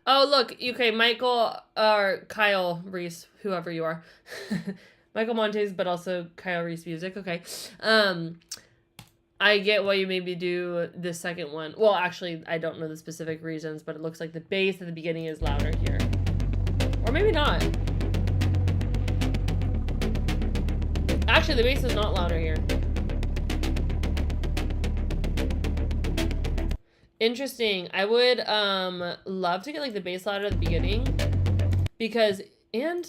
Oh, look. Okay, Michael or Kyle Reese, whoever you are. Michael Montes, but also Kyle Reese music. Okay. I get why you made me do the second one. Well, actually, I don't know the specific reasons, but it looks like the bass at the beginning is louder here. Or maybe not. Actually, the bass is not louder here. Interesting. I would love to get like the bass louder at the beginning because I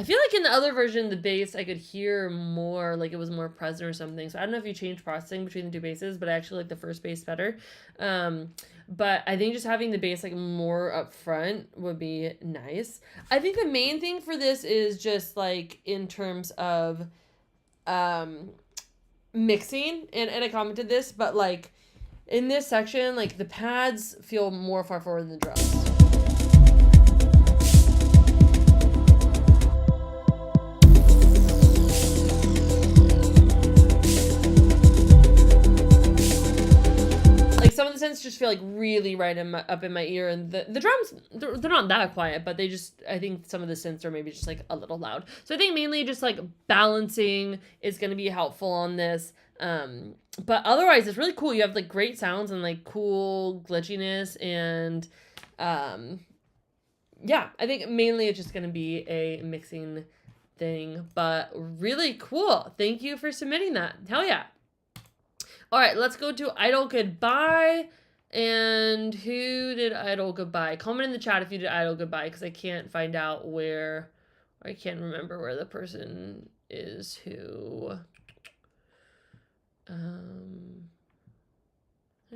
feel like in the other version the bass I could hear more, like it was more present or something. So I don't know if you changed processing between the two basses, but I actually like the first bass better. But I think just having the bass like more up front would be nice. I think the main thing for this is just like in terms of mixing, and I commented this, but like in this section, like the pads feel more far forward than the drums. Like some of the synths just feel like really right up in my ear, and the drums, they're not that quiet, but they just, I think some of the synths are maybe just like a little loud. So I think mainly just like balancing is going to be helpful on this. But otherwise it's really cool. You have like great sounds and like cool glitchiness, and yeah, I think mainly it's just going to be a mixing thing, but really cool. Thank you for submitting that. Hell yeah. All right, let's go to Idol Goodbye. And who did Idol Goodbye? Comment in the chat if you did Idol Goodbye, because I can't find out where, or I can't remember where the person is who. Did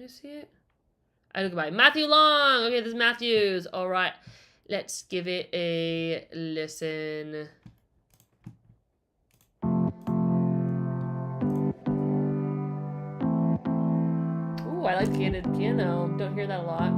I see it? Idol Goodbye. Matthew Long. Okay, this is Matthews. All right, let's give it a listen. I like candid piano. Don't hear that a lot.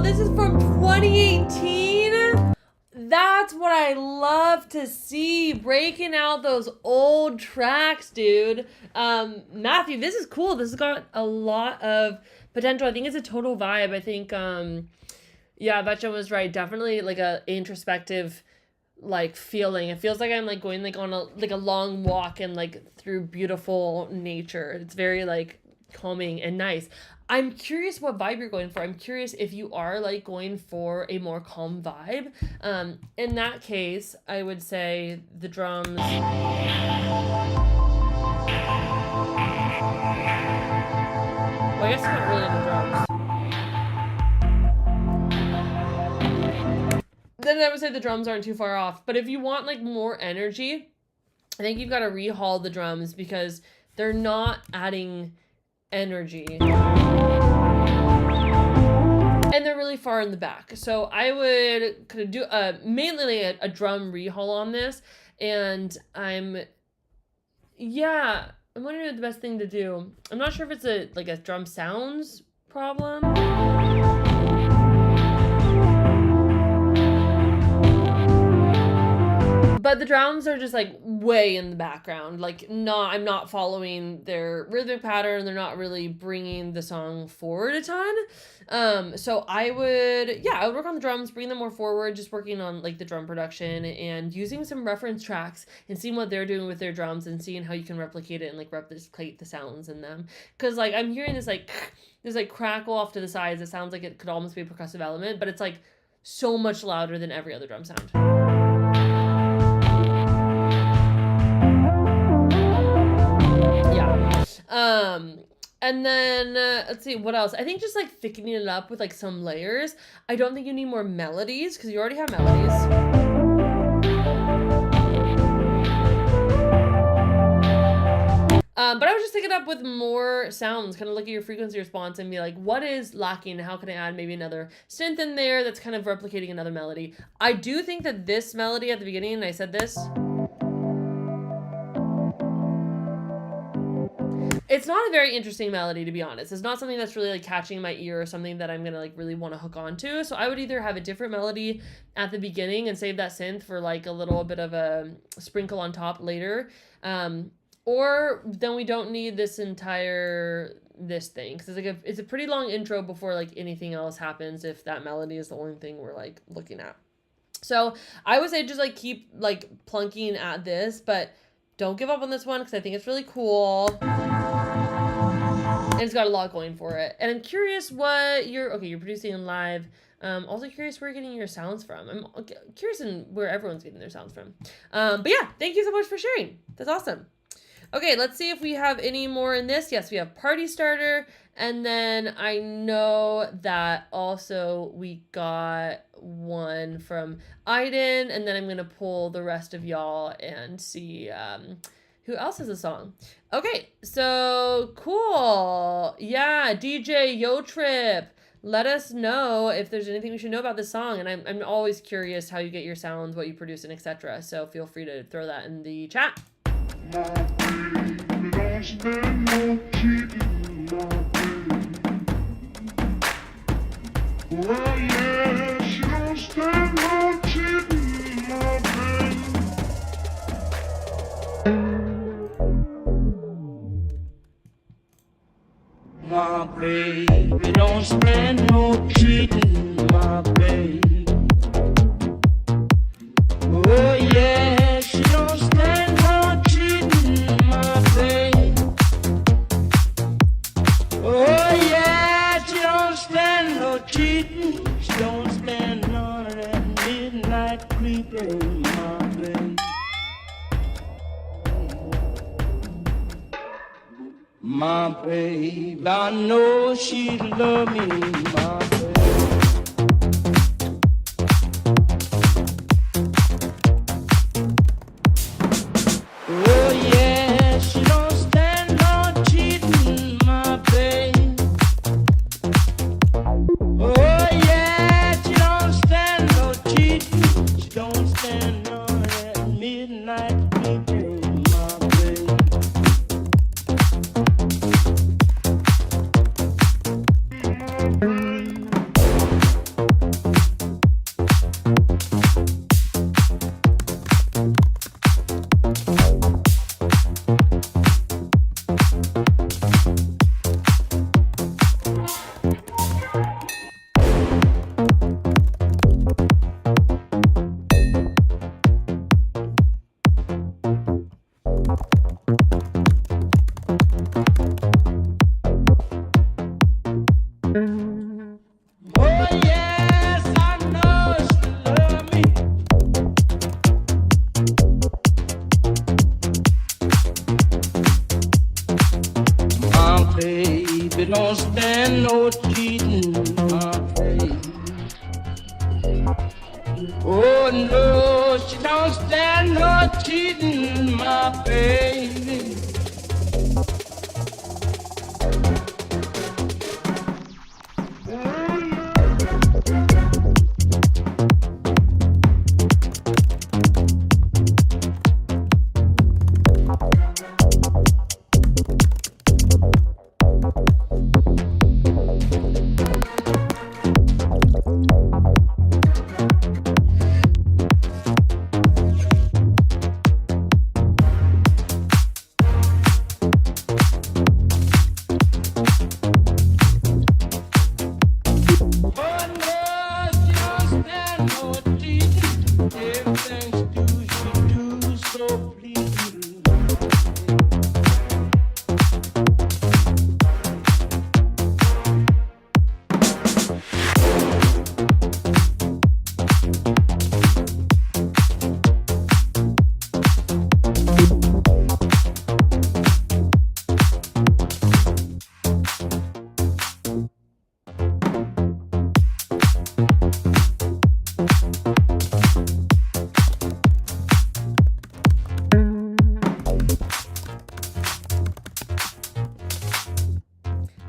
this is from 2018. That's what I love to see, breaking out those old tracks, dude. Matthew, this is cool. This has got a lot of potential. I think it's a total vibe. I think, yeah, Betcha was right. Definitely like a introspective like feeling. It feels like I'm like going like on a long walk and like through beautiful nature. It's very like calming and nice. I'm curious what vibe you're going for. I'm curious if you are like going for a more calm vibe. In that case, I would say the drums. Well, I guess not really the drums. Then I would say the drums aren't too far off. But if you want like more energy, I think you've got to rehaul the drums because they're not adding energy. And they're really far in the back. So I would kind of do mainly like a drum rehaul on this. And I'm wondering what the best thing to do. I'm not sure if it's a drum sounds problem. But the drums are just like way in the background. Like I'm not following their rhythmic pattern. They're not really bringing the song forward a ton. So I would work on the drums, bring them more forward, just working on like the drum production and using some reference tracks and seeing what they're doing with their drums and seeing how you can replicate it and like replicate the sounds in them. Cause like I'm hearing this crackle off to the sides. It sounds like it could almost be a percussive element, but it's like so much louder than every other drum sound. And then, let's see, what else? I think just, like, thickening it up with, like, some layers. I don't think you need more melodies, because you already have melodies. But I would just take it up with more sounds, kind of look at your frequency response and be like, what is lacking? How can I add maybe another synth in there that's kind of replicating another melody? I do think that this melody at the beginning, and I said this, it's not a very interesting melody, to be honest. It's not something that's really like catching my ear or something that I'm gonna like really want to hook onto. So I would either have a different melody at the beginning and save that synth for like a little bit of a sprinkle on top later. Or then we don't need this thing because it's a pretty long intro before like anything else happens if that melody is the only thing we're like looking at. So I would say just like keep like plunking at this, but don't give up on this one because I think it's really cool. And it's got a lot going for it. And I'm curious what you're producing in live. Also curious where you're getting your sounds from. I'm curious in where everyone's getting their sounds from. But yeah, thank you so much for sharing. That's awesome. Okay, let's see if we have any more in this. Yes, we have Party Starter. And then I know that also we got one from Aiden. And then I'm going to pull the rest of y'all and see who else has a song. Okay, so cool. Yeah, DJ Yo Trip. Let us know if there's anything we should know about this song. And I'm always curious how you get your sounds, what you produce, and etc. So feel free to throw that in the chat. Well, yeah, she don't stand no cheating, my baby. My baby don't stand no cheating, my baby. Oh yeah, she don't stand no cheating, my baby. Oh yeah, she don't stand no cheating. She don't stand none of that midnight creeping, my baby. My babe, I know she'd love me, my babe. Oh yeah, she don't stand no cheating, my babe. Oh yeah, she don't stand no cheating. She don't stand none of that midnight creeping, my babe. My baby Oh yes, I know she love me. My baby don't stand no cheating, my baby. Oh no, she don't stand no cheating, my baby.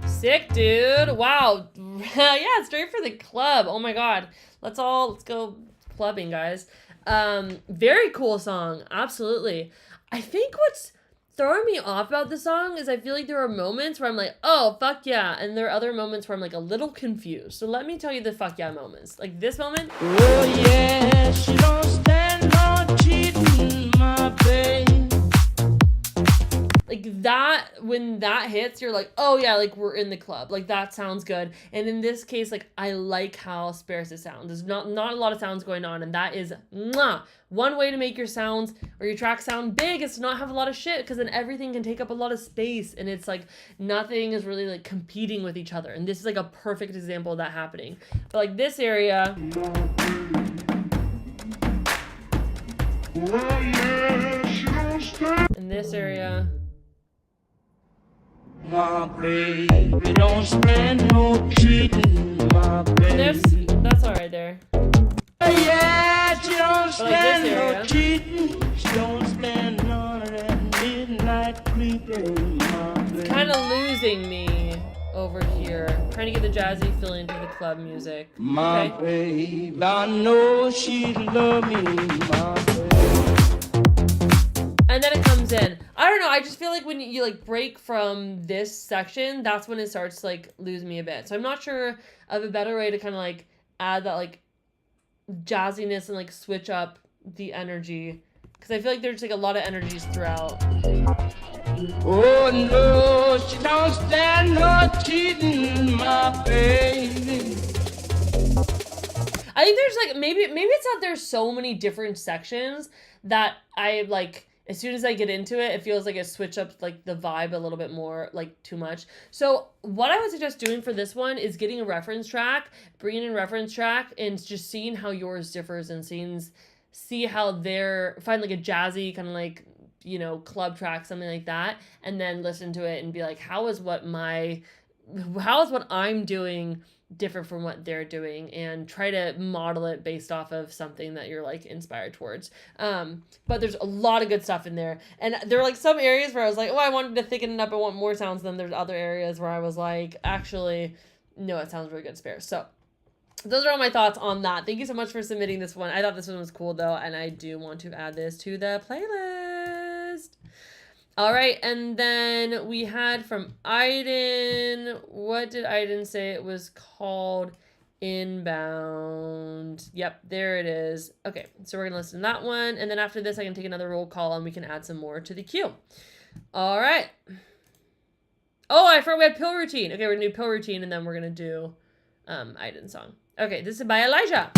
Sick, dude. Wow. Yeah, straight for the club. Oh my god. Let's go clubbing, guys. Very cool song. Absolutely. I think what's throwing me off about the song is I feel like there are moments where I'm like, oh, fuck yeah. And there are other moments where I'm like a little confused. So let me tell you the fuck yeah moments. Like this moment. Oh yeah, she don't stand no cheating, my baby. Like that, when that hits, you're like, oh yeah, like we're in the club. Like that sounds good. And in this case, like I like how sparse it sounds. There's not a lot of sounds going on, and that is mwah. One way to make your sounds or your track sound big is to not have a lot of shit, because then everything can take up a lot of space, and it's like nothing is really like competing with each other. And this is like a perfect example of that happening. But like this area. In this area. My baby don't stand no cheating, my baby. That's all right there. Yeah, she don't But like stand this no area. cheating. She don't stand none of that midnight creeping, my baby. Kind of losing me over here. Trying to get the jazzy feeling into the club music. My Okay. baby, I know she love me, my baby. And then it comes in. I don't know. I just feel like when you like break from this section, that's when it starts to like lose me a bit. So I'm not sure of a better way to kind of like add that like jazziness and like switch up the energy, because I feel like there's like a lot of energies throughout. Oh no, she don't stand no cheating, my baby. I think there's like maybe it's that there's so many different sections that I like. As soon as I get into it, it feels like I switch up like the vibe a little bit more, like too much. So what I would suggest doing for this one is getting a reference track, bringing in a reference track, and just seeing how yours differs, and see how find like a jazzy kind of like, you know, club track, something like that, and then listen to it and be like, how is what I'm doing different from what they're doing, and try to model it based off of something that you're like inspired towards. But there's a lot of good stuff in there, and there are like some areas where I was like, oh, I wanted to thicken it up, I want more sounds. Then there's other areas where I was like, actually no, it sounds really good spare. So those are all my thoughts on that. Thank you so much for submitting this one. I thought this one was cool though, and I do want to add this to the playlist. All right, and then we had from Aiden. What did Aiden say it was called? Inbound. Yep, there it is. Okay, so we're going to listen to that one. And then after this, I can take another roll call and we can add some more to the queue. All right. Oh, I forgot we had Pill Routine. Okay, we're going to do Pill Routine, and then we're going to do Aiden's song. Okay, this is by Elijah.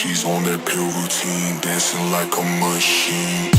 She's on that pill routine, dancing like a machine.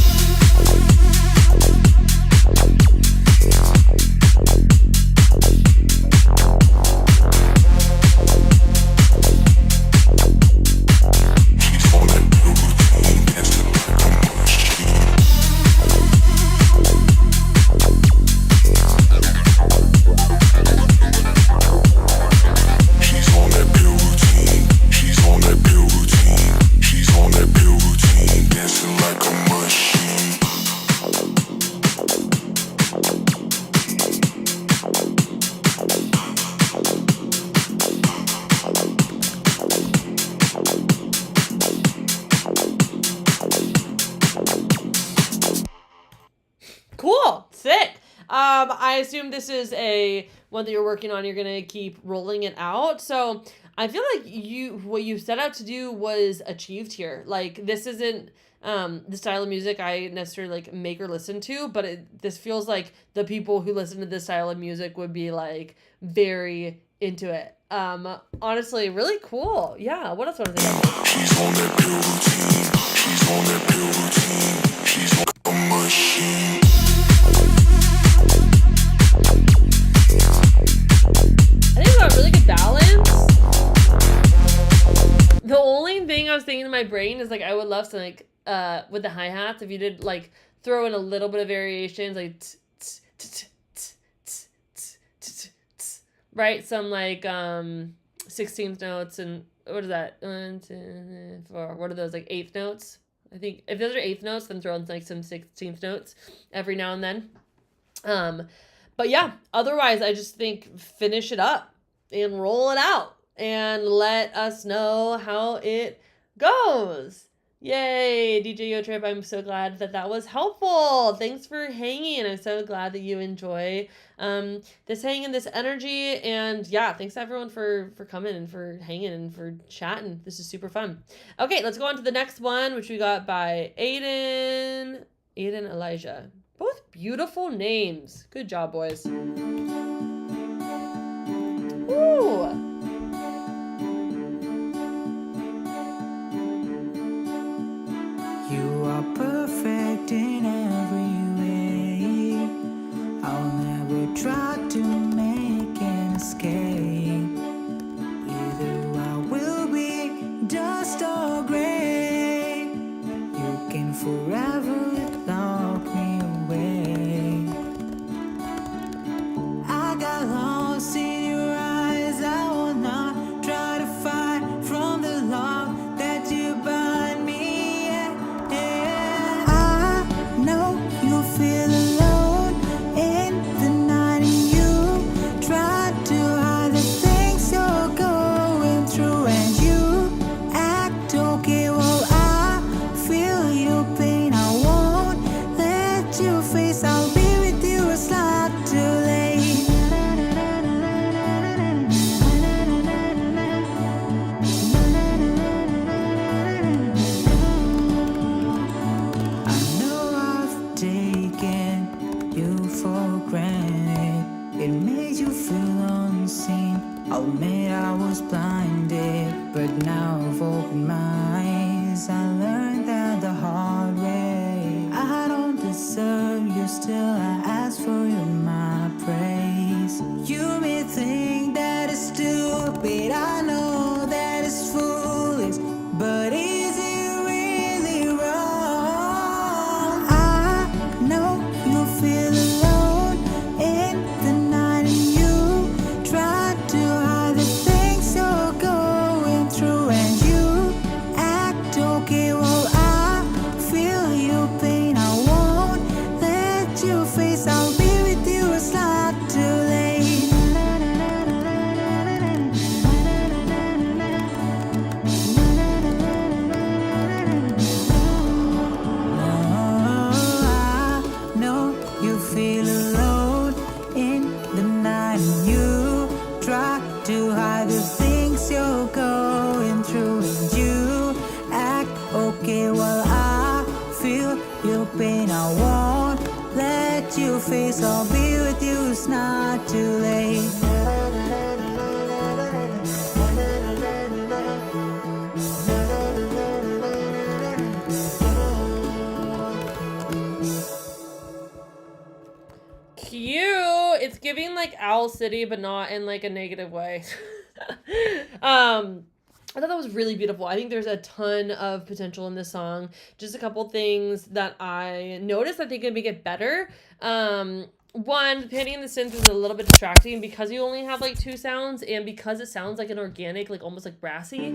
Cool. Sick. I assume this is a one that you're working on. You're going to keep rolling it out. So I feel like what you set out to do was achieved here. Like, this isn't the style of music I necessarily like make or listen to, but this feels like the people who listen to this style of music would be like very into it. Honestly, really cool. Yeah. What else want to say? She's on that pill routine. She's on that pill routine. She's on a machine. I think it's got a really good balance. The only thing I was thinking in my brain is like I would love something like with the hi-hats, if you did like throw in a little bit of variations, like right, some like 16th notes, and what is that? 1, 2, 3, 4. What are those, like eighth notes? I think if those are eighth notes, then throw in like some 16th notes every now and then. But yeah, otherwise I just think finish it up and roll it out and let us know how it goes. Yay, DJ Yo Trip, I'm so glad that was helpful. Thanks for hanging. I'm so glad that you enjoy this hang and this energy. And yeah, thanks everyone for coming and for hanging and for chatting. This is super fun. Okay, let's go on to the next one, which we got by Aiden Elijah. Both beautiful names. Good job, boys. Ooh. You are perfect in every way. I'll never try to make an escape. Either I will be dust or gray. You can forever lock me away. I got lost in your eyes. I will not try to fight from the love that you bind me. You feel alone in the night, and you try to hide the things you're going through, and you act okay while I feel your pain. I won't let you face, I'll be with you, it's not too late. I know I've taken you for granted. It made you feel unseen. I'll admit I was blinded, but now I've opened my eyes. I learned that the hard way. I don't deserve you, still I ask for you my praise. You may think that it's stupid, I know that it's foolish, but is it really wrong? I know you feel alone in the night, and you try to hide the things you're going through, and you act okay while I feel your pain. I won't let you face, I'll be with you, it's not too late. I know you feel alone in the night, and you try to hide the things you're going through, and you act okay while I feel your pain. I won't let you face, I'll be with you, it's not too late. giving like Owl City, but not in like a negative way. I thought that was really beautiful. I think there's a ton of potential in this song. Just a couple things that I noticed I think could make it better. One, panning in the synth is a little bit distracting because you only have like 2 sounds, and because it sounds like an organic, like almost like brassy.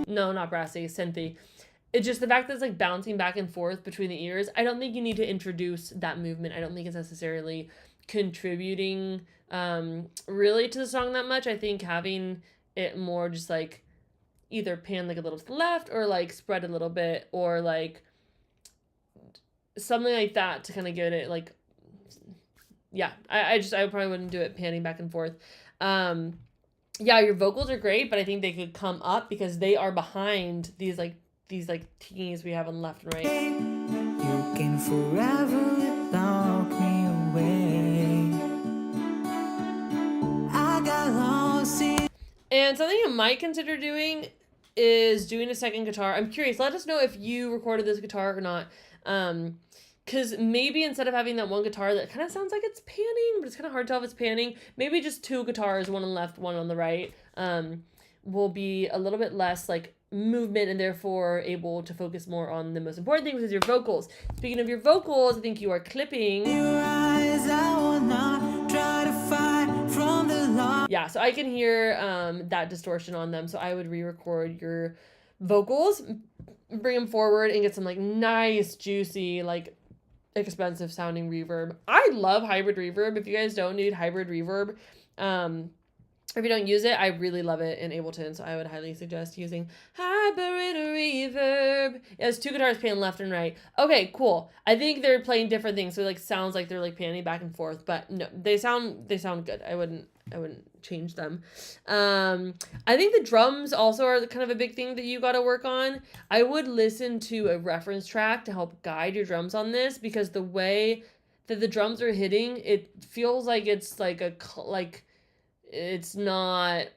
No, not brassy, synthy. It's just the fact that it's like bouncing back and forth between the ears. I don't think you need to introduce that movement. I don't think it's necessarily contributing really to the song that much. I think having it more just like either pan like a little to the left or like spread a little bit or like something like that to kind of give it like, yeah, I probably wouldn't do it panning back and forth. Yeah, your vocals are great, but I think they could come up because they are behind these teenies we have on left and right. You can forever lock me away. I got lost in. And something you might consider doing is doing a second guitar. I'm curious, let us know if you recorded this guitar or not. Because maybe instead of having that one guitar that kind of sounds like it's panning, but it's kind of hard to tell if it's panning, maybe just 2 guitars, one on the left, one on the right, will be a little bit less like movement and therefore able to focus more on the most important thing, which is your vocals. Speaking of your vocals, I think you are clipping. Your eyes, I will not try to fight from the light. Yeah, so I can hear that distortion on them, so I would re-record your vocals, bring them forward, and get some like nice, juicy, like expensive sounding reverb. I love hybrid reverb. If you guys don't need hybrid reverb, if you don't use it, I really love it in Ableton, so I would highly suggest using hybrid reverb. Yeah, there's 2 guitars panning left and right. Okay, cool. I think they're playing different things, so it like sounds like they're like panning back and forth, but no, they sound good. I wouldn't change them. I think the drums also are kind of a big thing that you got to work on. I would listen to a reference track to help guide your drums on this, because the way that the drums are hitting, it feels like it's like it's not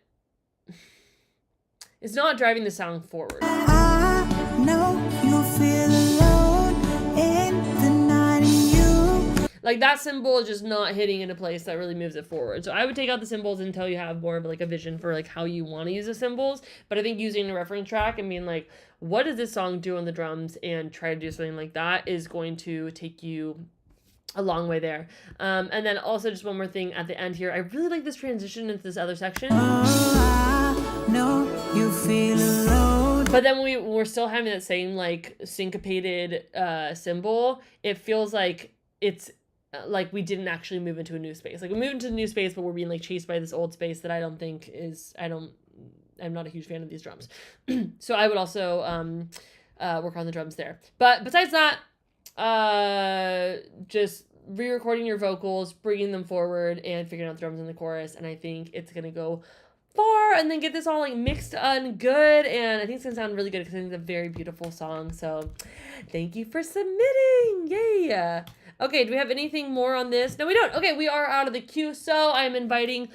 driving the sound forward. I know you feel alone in the night and you. Like that cymbal is just not hitting in a place that really moves it forward. So I would take out the cymbals until you have more of like a vision for like how you want to use the cymbals. But I think using a reference track and being like, what does this song do on the drums, and try to do something like that is going to take you a long way there. And then also just one more thing at the end here. I really like this transition into this other section. I know you feel alone. But then we're still having that same like syncopated cymbal. It feels like it's like we didn't actually move into a new space. Like we moved into a new space, but we're being like chased by this old space that I don't think is, I'm not a huge fan of these drums. So I would also work on the drums there. But besides that, just re-recording your vocals, bringing them forward, and figuring out the drums in the chorus, and I think it's gonna go far, and then get this all like mixed and good, and I think it's gonna sound really good because I think it's a very beautiful song. So thank you for submitting. Yay. Okay, do we have anything more on this? No, we don't. Okay, we are out of the queue, so I'm inviting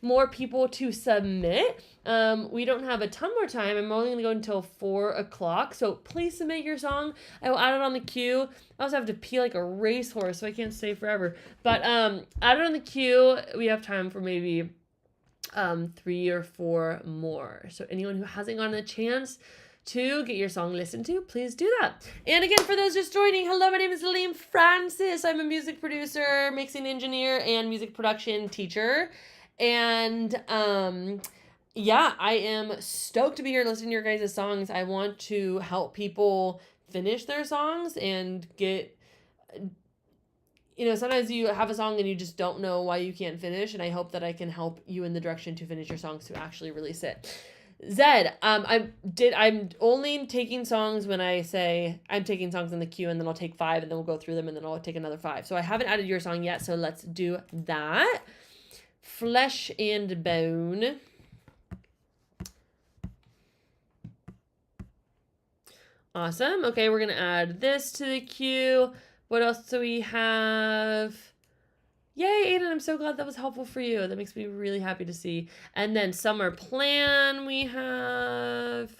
more people to submit. We don't have a ton more time. I'm only gonna go until 4 o'clock, so please submit your song. I will add it on the queue. I also have to pee like a racehorse, so I can't stay forever. But add it on the queue. We have time for maybe 3 or 4 more. So anyone who hasn't gotten a chance to get your song listened to, please do that. And again, for those just joining, hello, my name is Lillian Francis. I'm a music producer, mixing engineer, and music production teacher. And yeah, I am stoked to be here listening to your guys' songs. I want to help people finish their songs and get, sometimes you have a song and you just don't know why you can't finish, and I hope that I can help you in the direction to finish your songs, to actually release it. Zed, I'm only taking songs when I say I'm taking songs in the queue, and then I'll take 5, and then we'll go through them, and then I'll take another 5. So I haven't added your song yet, so let's do that. Flesh and Bone. Awesome. Okay, we're going to add this to the queue. What else do we have? Yay, Aiden, I'm so glad that was helpful for you. That makes me really happy to see. And then Summer Plan we have.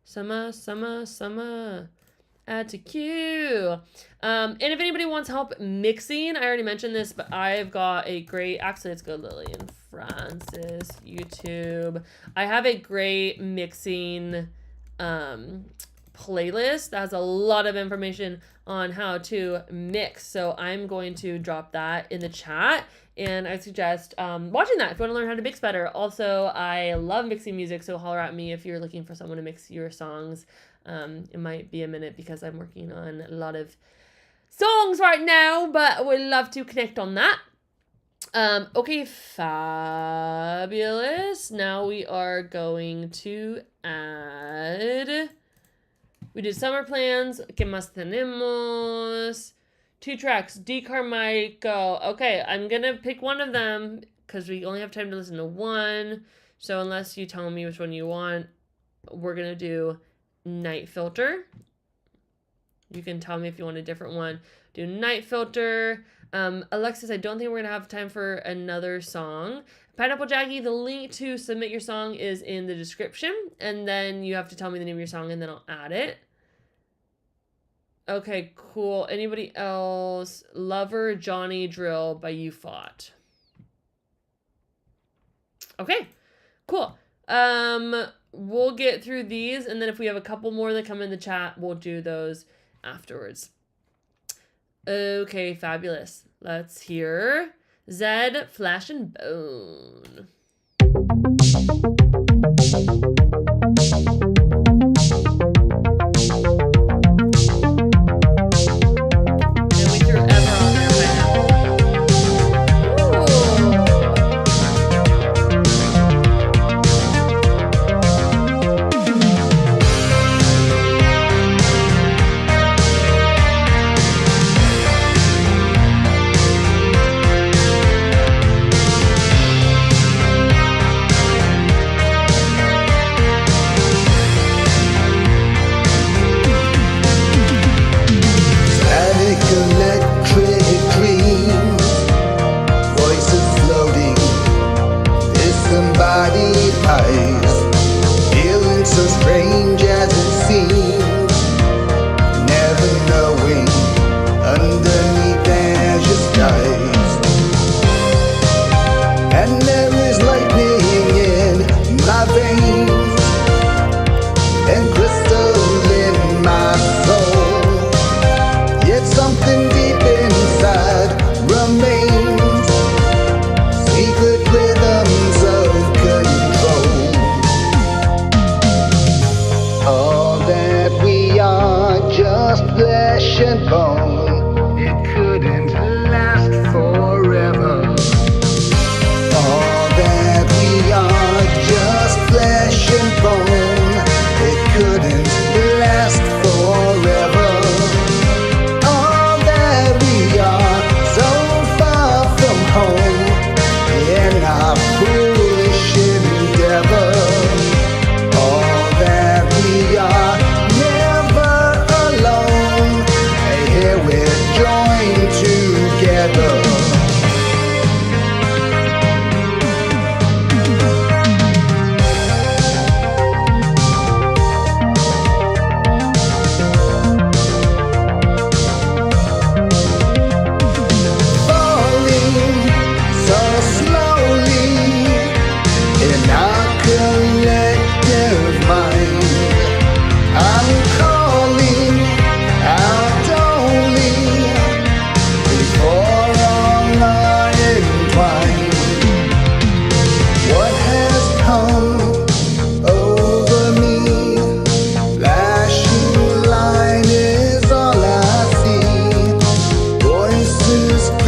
Summer. Add to queue. And if anybody wants help mixing, I already mentioned this, but I've got a great, actually let's go Lillian Francis, YouTube. I have a great mixing playlist that has a lot of information on how to mix. So I'm going to drop that in the chat, and I suggest watching that if you want to learn how to mix better. Also, I love mixing music, so holler at me if you're looking for someone to mix your songs. It might be a minute because I'm working on a lot of songs right now, but we'd love to connect on that. Okay, fabulous. Now we are going to add, we did summer plans. ¿Qué más tenemos? 2 tracks, D. Carmichael. Okay, I'm gonna pick one of them because we only have time to listen to one. So unless you tell me which one you want, we're gonna do Night Filter. You can tell me if you want a different one. Do Night Filter. Alexis, I don't think we're gonna have time for another song. Pineapple Jackie, the link to submit your song is in the description, and then you have to tell me the name of your song and then I'll add it. Okay, cool. Anybody else? Lover Johnny Drill by You Fought. Okay, cool. We'll get through these, and then if we have a couple more that come in the chat, we'll do those afterwards. Okay, fabulous. Let's hear Zed, Flash and Bone. And we threw Ever on there by now.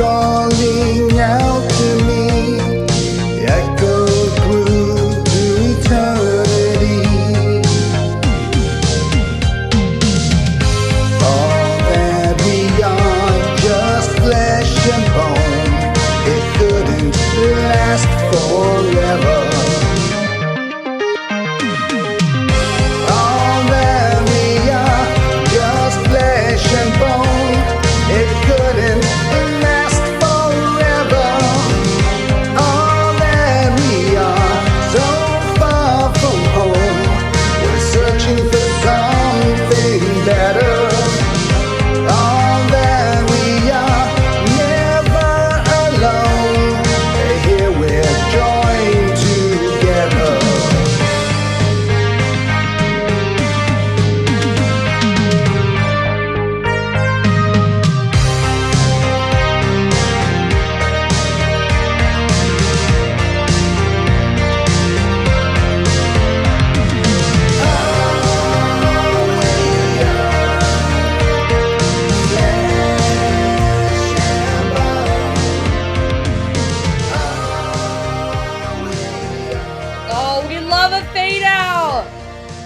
calling out to me, echoed through eternity. Oh, we love a fade out.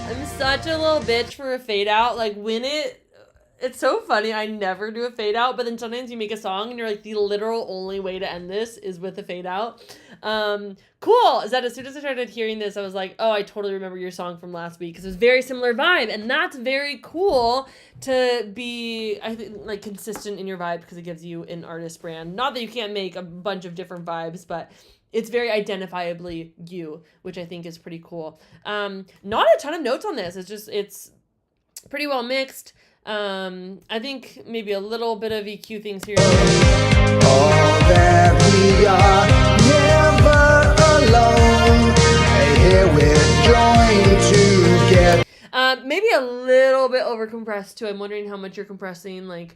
I'm such a little bitch for a fade out. Like when it's so funny. I never do a fade out, but then sometimes you make a song and you're like, the literal only way to end this is with a fade out. Cool. Is that as soon as I started hearing this, I was like, oh, I totally remember your song from last week because it was very similar vibe, and that's very cool to be, I think, like consistent in your vibe because it gives you an artist brand. Not that you can't make a bunch of different vibes, but it's very identifiably you, which I think is pretty cool. Not a ton of notes on this. It's pretty well mixed. I think maybe a little bit of EQ things here. All that we are, never alone. Here we're joined together. Maybe a little bit over compressed too. I'm wondering how much you're compressing, like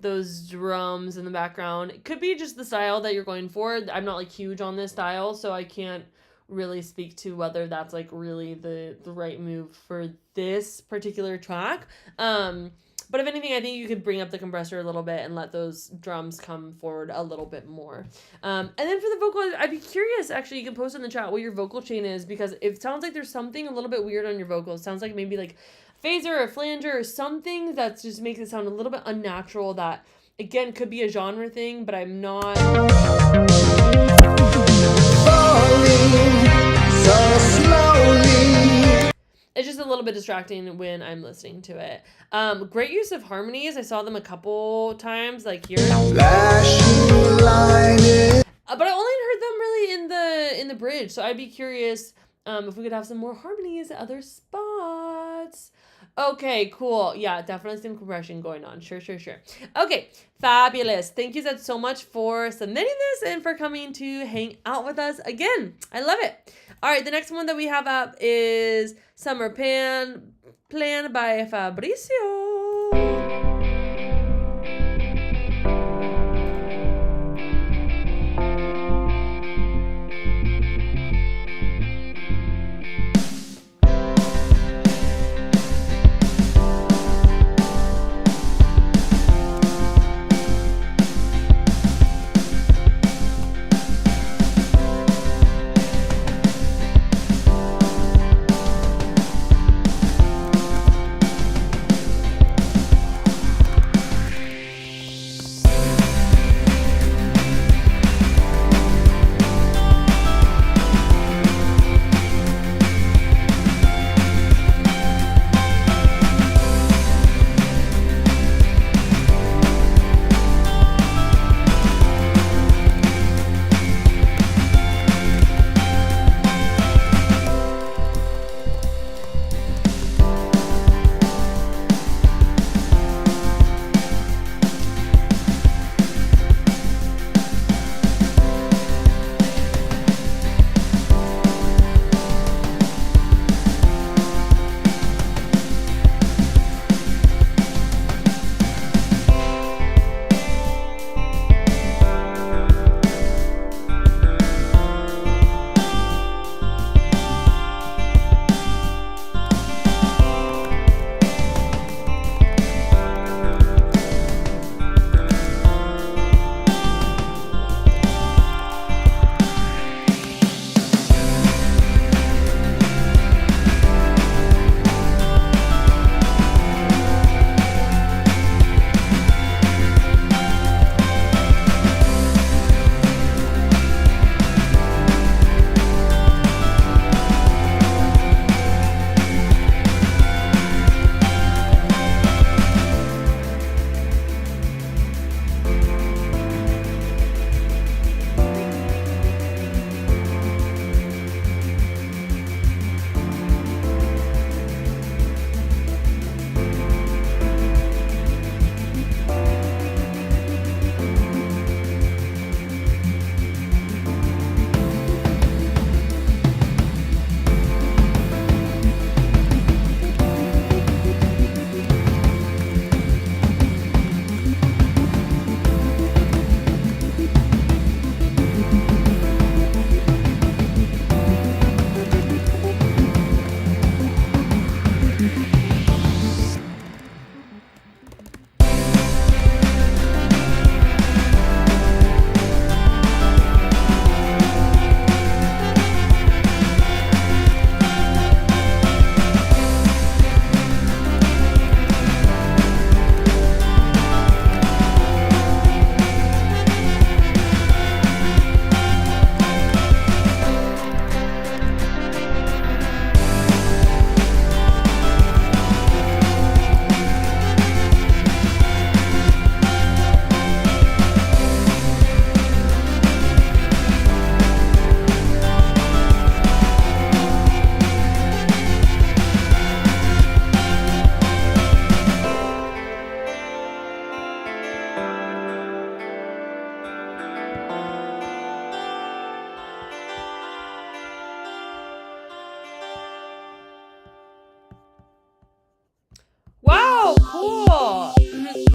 those drums in the background. It could be just the style that you're going for. I'm not like huge on this style, so I can't really speak to whether that's like really the right move for this particular track. But if anything, I think you could bring up the compressor a little bit and let those drums come forward a little bit more. And then for the vocal, I'd be curious, actually, you can post in the chat what your vocal chain is, because it sounds like there's something a little bit weird on your vocals. It sounds like maybe like phaser or flanger or something that just makes it sound a little bit unnatural that, again, could be a genre thing, but I'm not... Falling so slowly. It's just a little bit distracting when I'm listening to it. Great use of harmonies. I saw them a couple times, like here. Flashing lightning. But I only heard them really in the bridge. So I'd be curious if we could have some more harmonies at other spots. Okay, cool. Yeah, definitely some compression going on. Sure. Okay, fabulous. Thank you so much for submitting this and for coming to hang out with us again. I love it. All right, the next one that we have up is Summer Plan by Fabricio.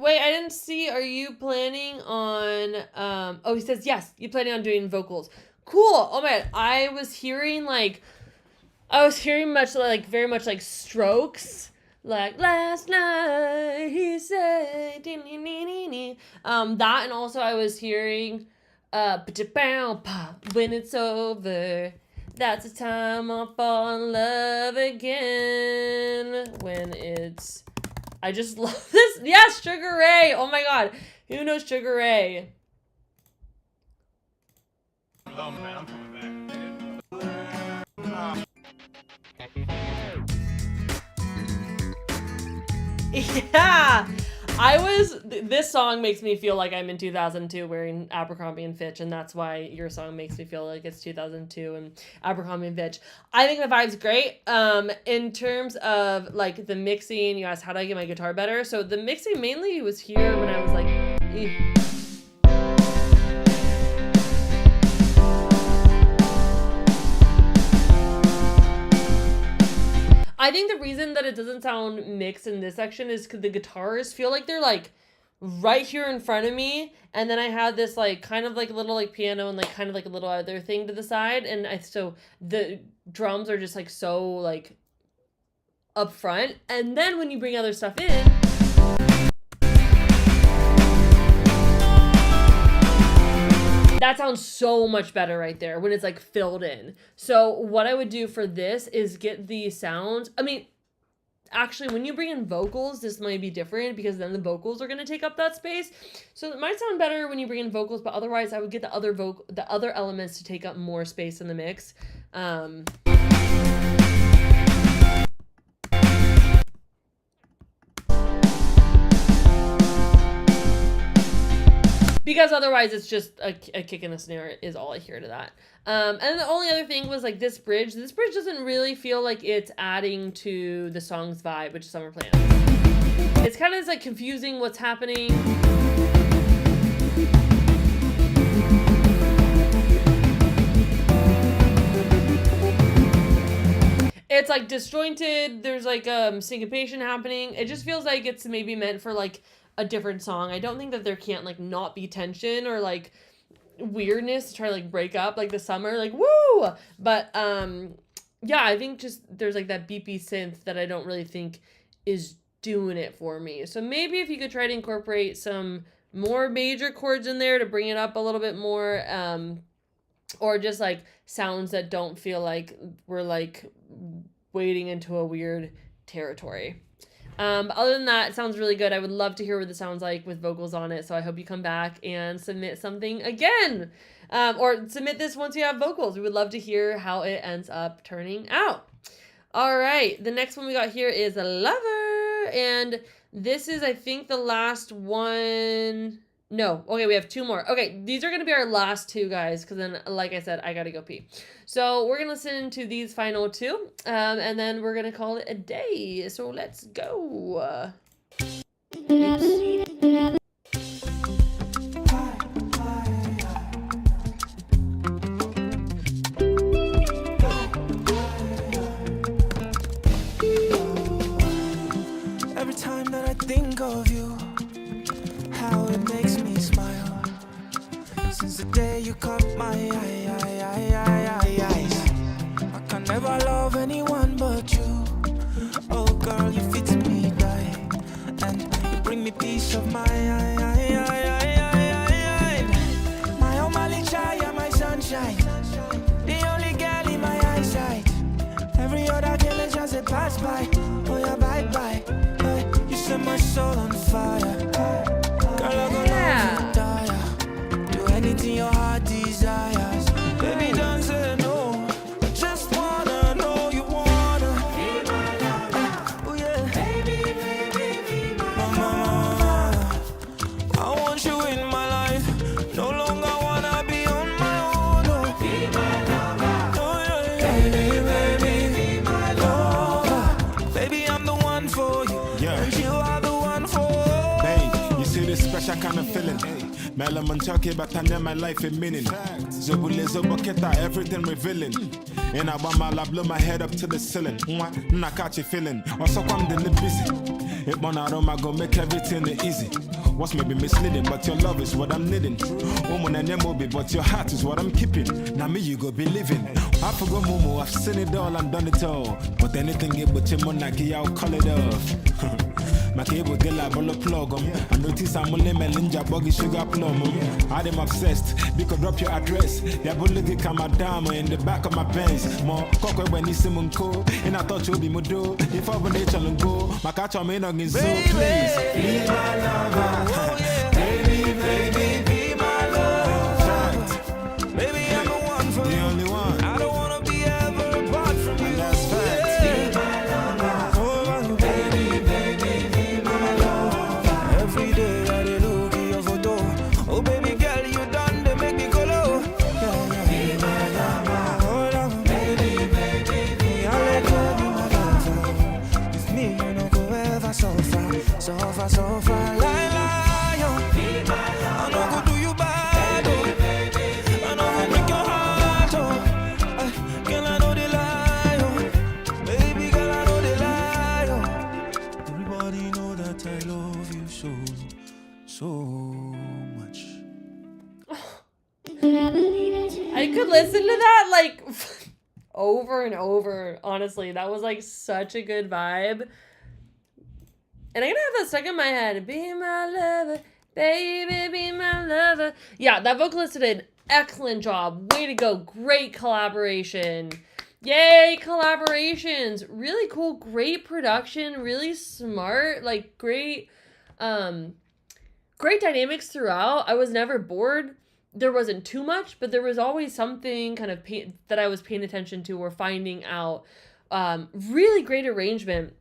Wait, I didn't see. Are you planning on? Oh, he says yes. You planning on doing vocals? Cool. Oh man, I was hearing very much like strokes. Like last night, he said, that, and also I was hearing, when it's over, that's the time I'll fall in love again. When it's, I just love this. Yes, Sugar Ray. Oh my God, who knows Sugar Ray? Oh man, I'm coming back. Yeah, this song makes me feel like I'm in 2002 wearing Abercrombie and Fitch, and that's why your song makes me feel like it's 2002 and Abercrombie and Fitch. I think the vibe's great. In terms of like the mixing, you asked how do I get my guitar better? So the mixing mainly was here when I was like, I think the reason that it doesn't sound mixed in this section is because the guitars feel like they're like right here in front of me, and then I have this like kind of like a little like piano and like kind of like a little other thing to the side, and so the drums are just like so like up front, and then when you bring other stuff in, that sounds so much better right there when it's like filled in. So what I would do for this is get the sounds. I mean, actually, when you bring in vocals, this might be different because then the vocals are going to take up that space. So it might sound better when you bring in vocals, but otherwise I would get the other elements to take up more space in the mix. Because otherwise it's just a kick in the snare is all I hear to that. And the only other thing was like this bridge. This bridge doesn't really feel like it's adding to the song's vibe, which is Summer Plans. It's kind of like confusing what's happening. It's like disjointed. There's like syncopation happening. It just feels like it's maybe meant for like a different song. I don't think that there can't like not be tension or like weirdness to try to like break up like the summer like woo, but yeah, I think just there's like that beepy synth that I don't really think is doing it for me. So maybe if you could try to incorporate some more major chords in there to bring it up a little bit more, or just like sounds that don't feel like we're like wading into a weird territory. Other than that, it sounds really good. I would love to hear what it sounds like with vocals on it. So I hope you come back and submit something again, or submit this once you have vocals. We would love to hear how it ends up turning out. All right. The next one we got here is a Lover. And this is, I think, the last one. No. Okay, we have two more. Okay, these are going to be our last two, guys, because then, like I said, I got to go pee. So we're going to listen to these final two, and then we're going to call it a day. So let's go. Every time that I think of you, how it makes me smile. Since the day you caught my eyes, I can never love anyone but you. Oh girl, you fit me die, and you bring me peace of mind. My Omali Chaya, my sunshine, the only girl in my eyesight. Every other girl is just a pass by. Oh yeah, bye bye. You set my soul on fire. Do anything your heart desires. Baby, don't say no. I just wanna know you wanna. Oh yeah. Baby, mama, I want you in my life. No longer wanna be on my own. Oh, baby, I'm the one for you. Yeah. And you are the one for me. This special kind of feeling. Melaman talking about my life in meaning. Zobule Zoboketa, everything revealing. And I want my love, blow my head up to the ceiling. I catch a feeling. Also, I'm the busy. It one aroma go make everything easy. What's maybe misleading, but your love is what I'm needing. Woman and your but your heart is what I'm keeping. Now me you go believing. I forgot Momo, I've seen it all and done it all. But anything get but your monarchy, I'll call it off. My cable de la bolo plug I notice I'm only melinja buggy sugar plum. I'm obsessed, because drop your address. Yeah, but look at Kamadama in the back of my pants. More cocoa when he's Simon Co. And I thought you'd be Mudo. If I were nature and go, my catch on me on his zoo, please. Be my lover. Oh, yeah. Baby, baby, be my lover. Baby, I'm the one for you. The only one. I don't wanna be ever apart from you. That's fact. Be my lover. Oh, baby, baby, be my lover. Every day I look at your photo. Oh, baby girl, you done they make me go low. Be my lover. Oh, love, baby, baby, be I let go, be my lover. With me, you know go ever so far, so far, so far. I could listen to that like over and over. Honestly, that was like such a good vibe. And I'm gonna have that stuck in my head. Be my lover, baby, be my lover. Yeah, that vocalist did an excellent job. Way to go. Great collaboration. Yay, collaborations. Really cool, great production, really smart, like great dynamics throughout. I was never bored. There wasn't too much, but there was always something kind of that I was paying attention to or finding out. Really great arrangement.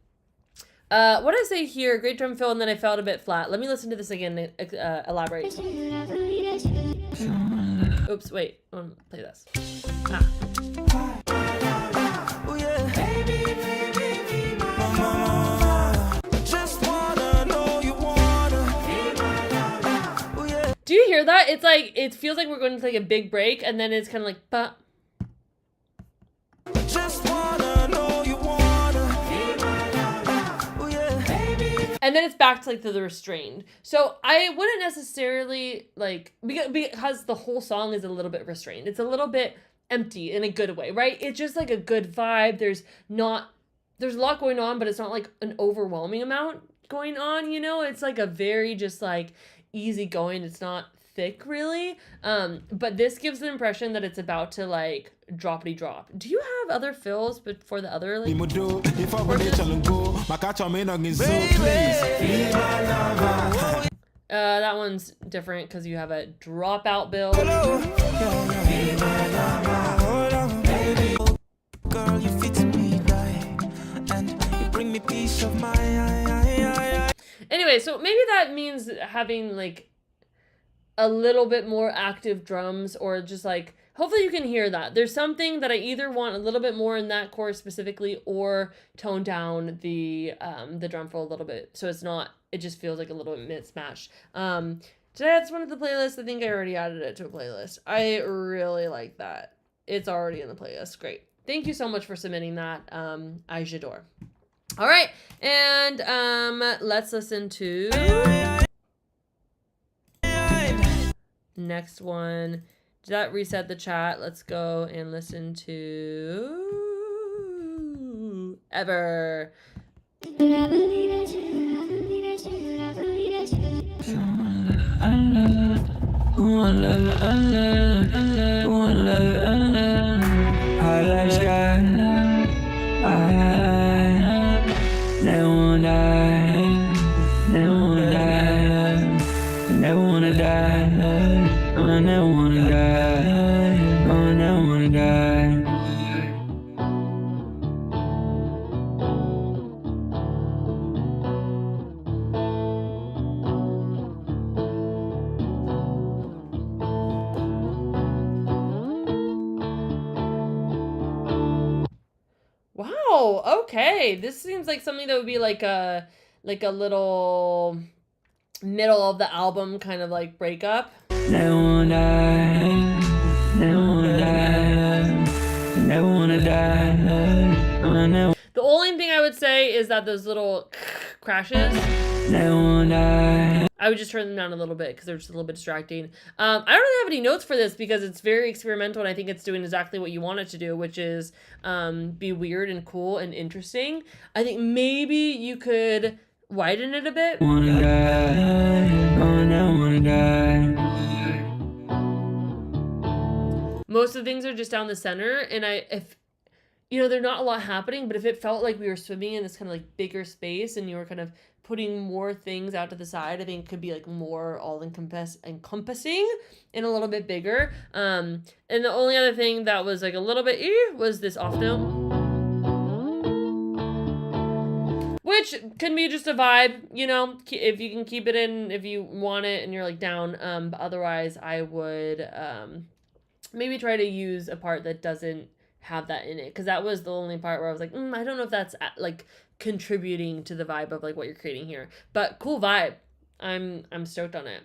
What did I say here? Great drum fill, and then I felt a bit flat. Let me listen to this again and elaborate. Oops, wait. I want to play this. Do you hear that? It's like, it feels like we're going to take a big break, and then it's kind of like, but. Just wanna know you wanna. And then it's back to like the restrained. So I wouldn't necessarily like, because the whole song is a little bit restrained. It's a little bit empty in a good way, right? It's just like a good vibe. There's a lot going on, but it's not like an overwhelming amount going on, you know? It's like a very just like easy going. It's not thick really. But this gives the impression that it's about to like droppity drop. Do you have other fills before the other like that one's different because you have a dropout build. Girl, you fit me die, and you bring me peace of mind. Anyway, so maybe that means having like a little bit more active drums, or just like, hopefully you can hear that. There's something that I either want a little bit more in that chorus specifically, or tone down the drum fill a little bit. So it just feels like a little bit mismatched. Did I add this one to the playlist? I think I already added it to a playlist. I really like that. It's already in the playlist. Great. Thank you so much for submitting that. I j'adore. All right. And let's listen to next one. Did that reset the chat? Let's go and listen to Ever. Wow, okay. This seems like something that would be like a little middle of the album kind of like breakup. never wanna die. I never The only thing I would say is that those little crashes, wanna die. I would just turn them down a little bit because they're just a little bit distracting. I don't really have any notes for this because it's very experimental, and I think it's doing exactly what you want it to do, which is be weird and cool and interesting. I think maybe you could widen it a bit. Wanna die. I never wanna die. Most of the things are just down the center, and if you know, there's not a lot happening, but if it felt like we were swimming in this kind of like bigger space and you were kind of putting more things out to the side, I think it could be like more encompassing and a little bit bigger. And the only other thing that was like a little bit was this off note, which can be just a vibe, you know, if you can keep it in, if you want it and you're like down. But otherwise I would maybe try to use a part that doesn't have that in it, because that was the only part where I was like, I don't know if that's like contributing to the vibe of like what you're creating here. But cool vibe. I'm stoked on it.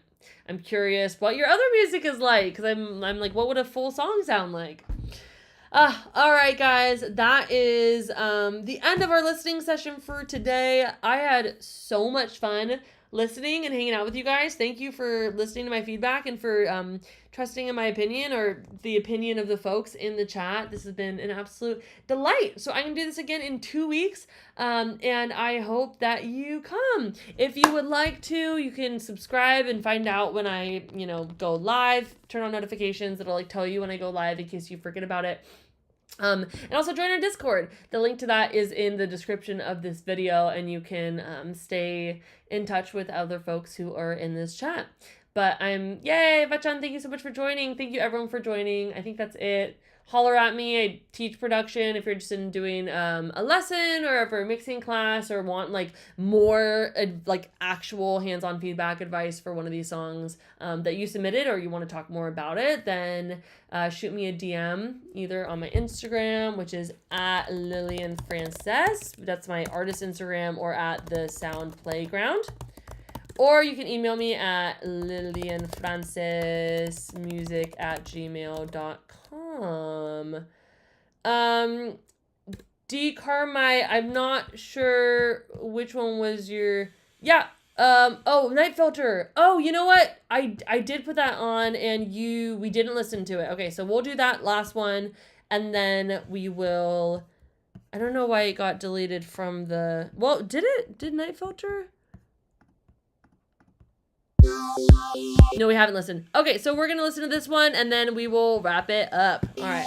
I'm curious what your other music is like, because I'm like, what would a full song sound like? All right, guys, that is the end of our listening session for today. I had so much fun listening and hanging out with you guys. Thank you for listening to my feedback and for trusting in my opinion or the opinion of the folks in the chat. This has been an absolute delight. So I'm gonna do this again in 2 weeks, and I hope that you come. If you would like to, you can subscribe and find out when I, you know, go live. Turn on notifications. It'll like tell you when I go live in case you forget about it. And also join our Discord. The link to that is in the description of this video, and you can stay in touch with other folks who are in this chat. But yay, Vachan, thank you so much for joining. Thank you everyone for joining. I think that's it. Holler at me. I teach production if you're interested in doing a lesson or for a mixing class, or want like more like actual hands-on feedback advice for one of these songs that you submitted, or you want to talk more about it, then shoot me a DM either on my Instagram, which is at Lillian Frances. That's my artist Instagram, or at the Sound Playground. Or you can email me at lillianfrancesmusic@gmail.com. D Carmine, I'm not sure which one was your, oh, Night Filter. Oh, you know what? I did put that on and we didn't listen to it. Okay, so we'll do that last one, and then we will, I don't know why it got deleted from the, well, did Night Filter? No, we haven't listened. Okay, so we're gonna listen to this one and then we will wrap it up. All right.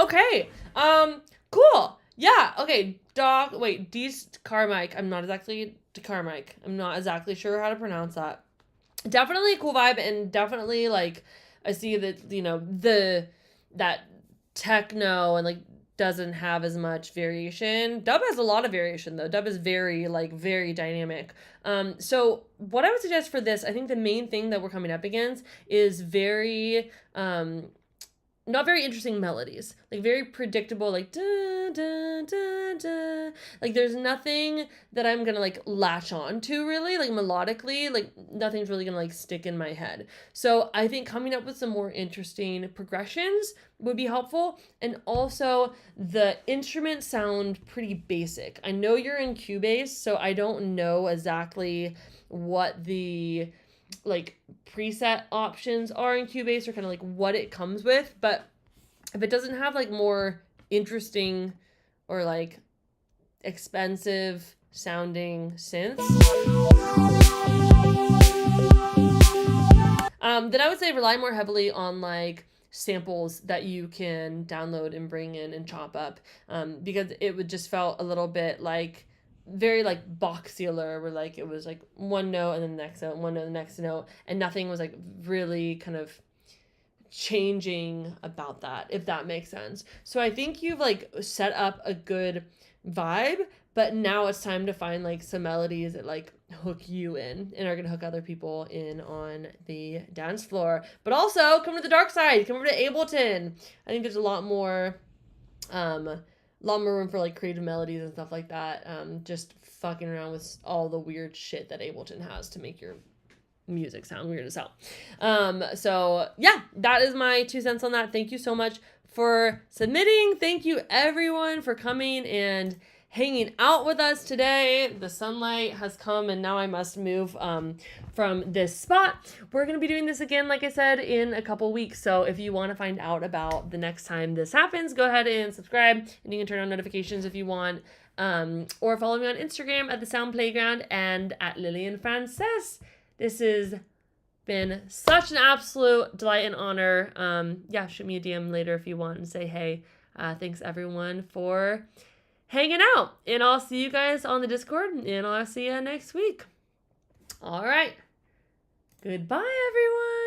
Okay. Cool. Yeah. Okay. D's Carmike. I'm not exactly sure how to pronounce that. Definitely a cool vibe, and definitely like I see that, you know, that techno and like doesn't have as much variation. Dub has a lot of variation though. Dub is very dynamic. So what I would suggest for this, I think the main thing that we're coming up against is very not very interesting melodies, like very predictable, like da da da da. Like there's nothing that I'm gonna like latch on to really, like melodically, like nothing's really gonna like stick in my head. So I think coming up with some more interesting progressions would be helpful. And also the instruments sound pretty basic. I know you're in Cubase, so I don't know exactly what the like preset options are in Cubase, or kind of like what it comes with, but if it doesn't have like more interesting or like expensive sounding synths, then I would say rely more heavily on like samples that you can download and bring in and chop up, because it would just felt a little bit like very like boxular, where like it was like one note and then the next note, one note, the next note, and nothing was like really kind of changing about that, if that makes sense. So I think you've like set up a good vibe, but now it's time to find like some melodies that like hook you in and are gonna hook other people in on the dance floor. But also come to the dark side, come over to Ableton. I think there's a lot more room for like creative melodies and stuff like that. Just fucking around with all the weird shit that Ableton has to make your music sound weird as hell. So yeah, that is my 2 cents on that. Thank you so much for submitting. Thank you everyone for coming and hanging out with us today. The sunlight has come and now I must move from this spot. We're going to be doing this again, like I said, in a couple weeks. So if you want to find out about the next time this happens, go ahead and subscribe, and you can turn on notifications if you want. Or follow me on Instagram at The Sound Playground and at Lillian Frances. This has been such an absolute delight and honor. Yeah, shoot me a DM later if you want and say, hey, thanks everyone for hanging out. And I'll see you guys on the Discord, and I'll see you next week. All right. Goodbye, everyone.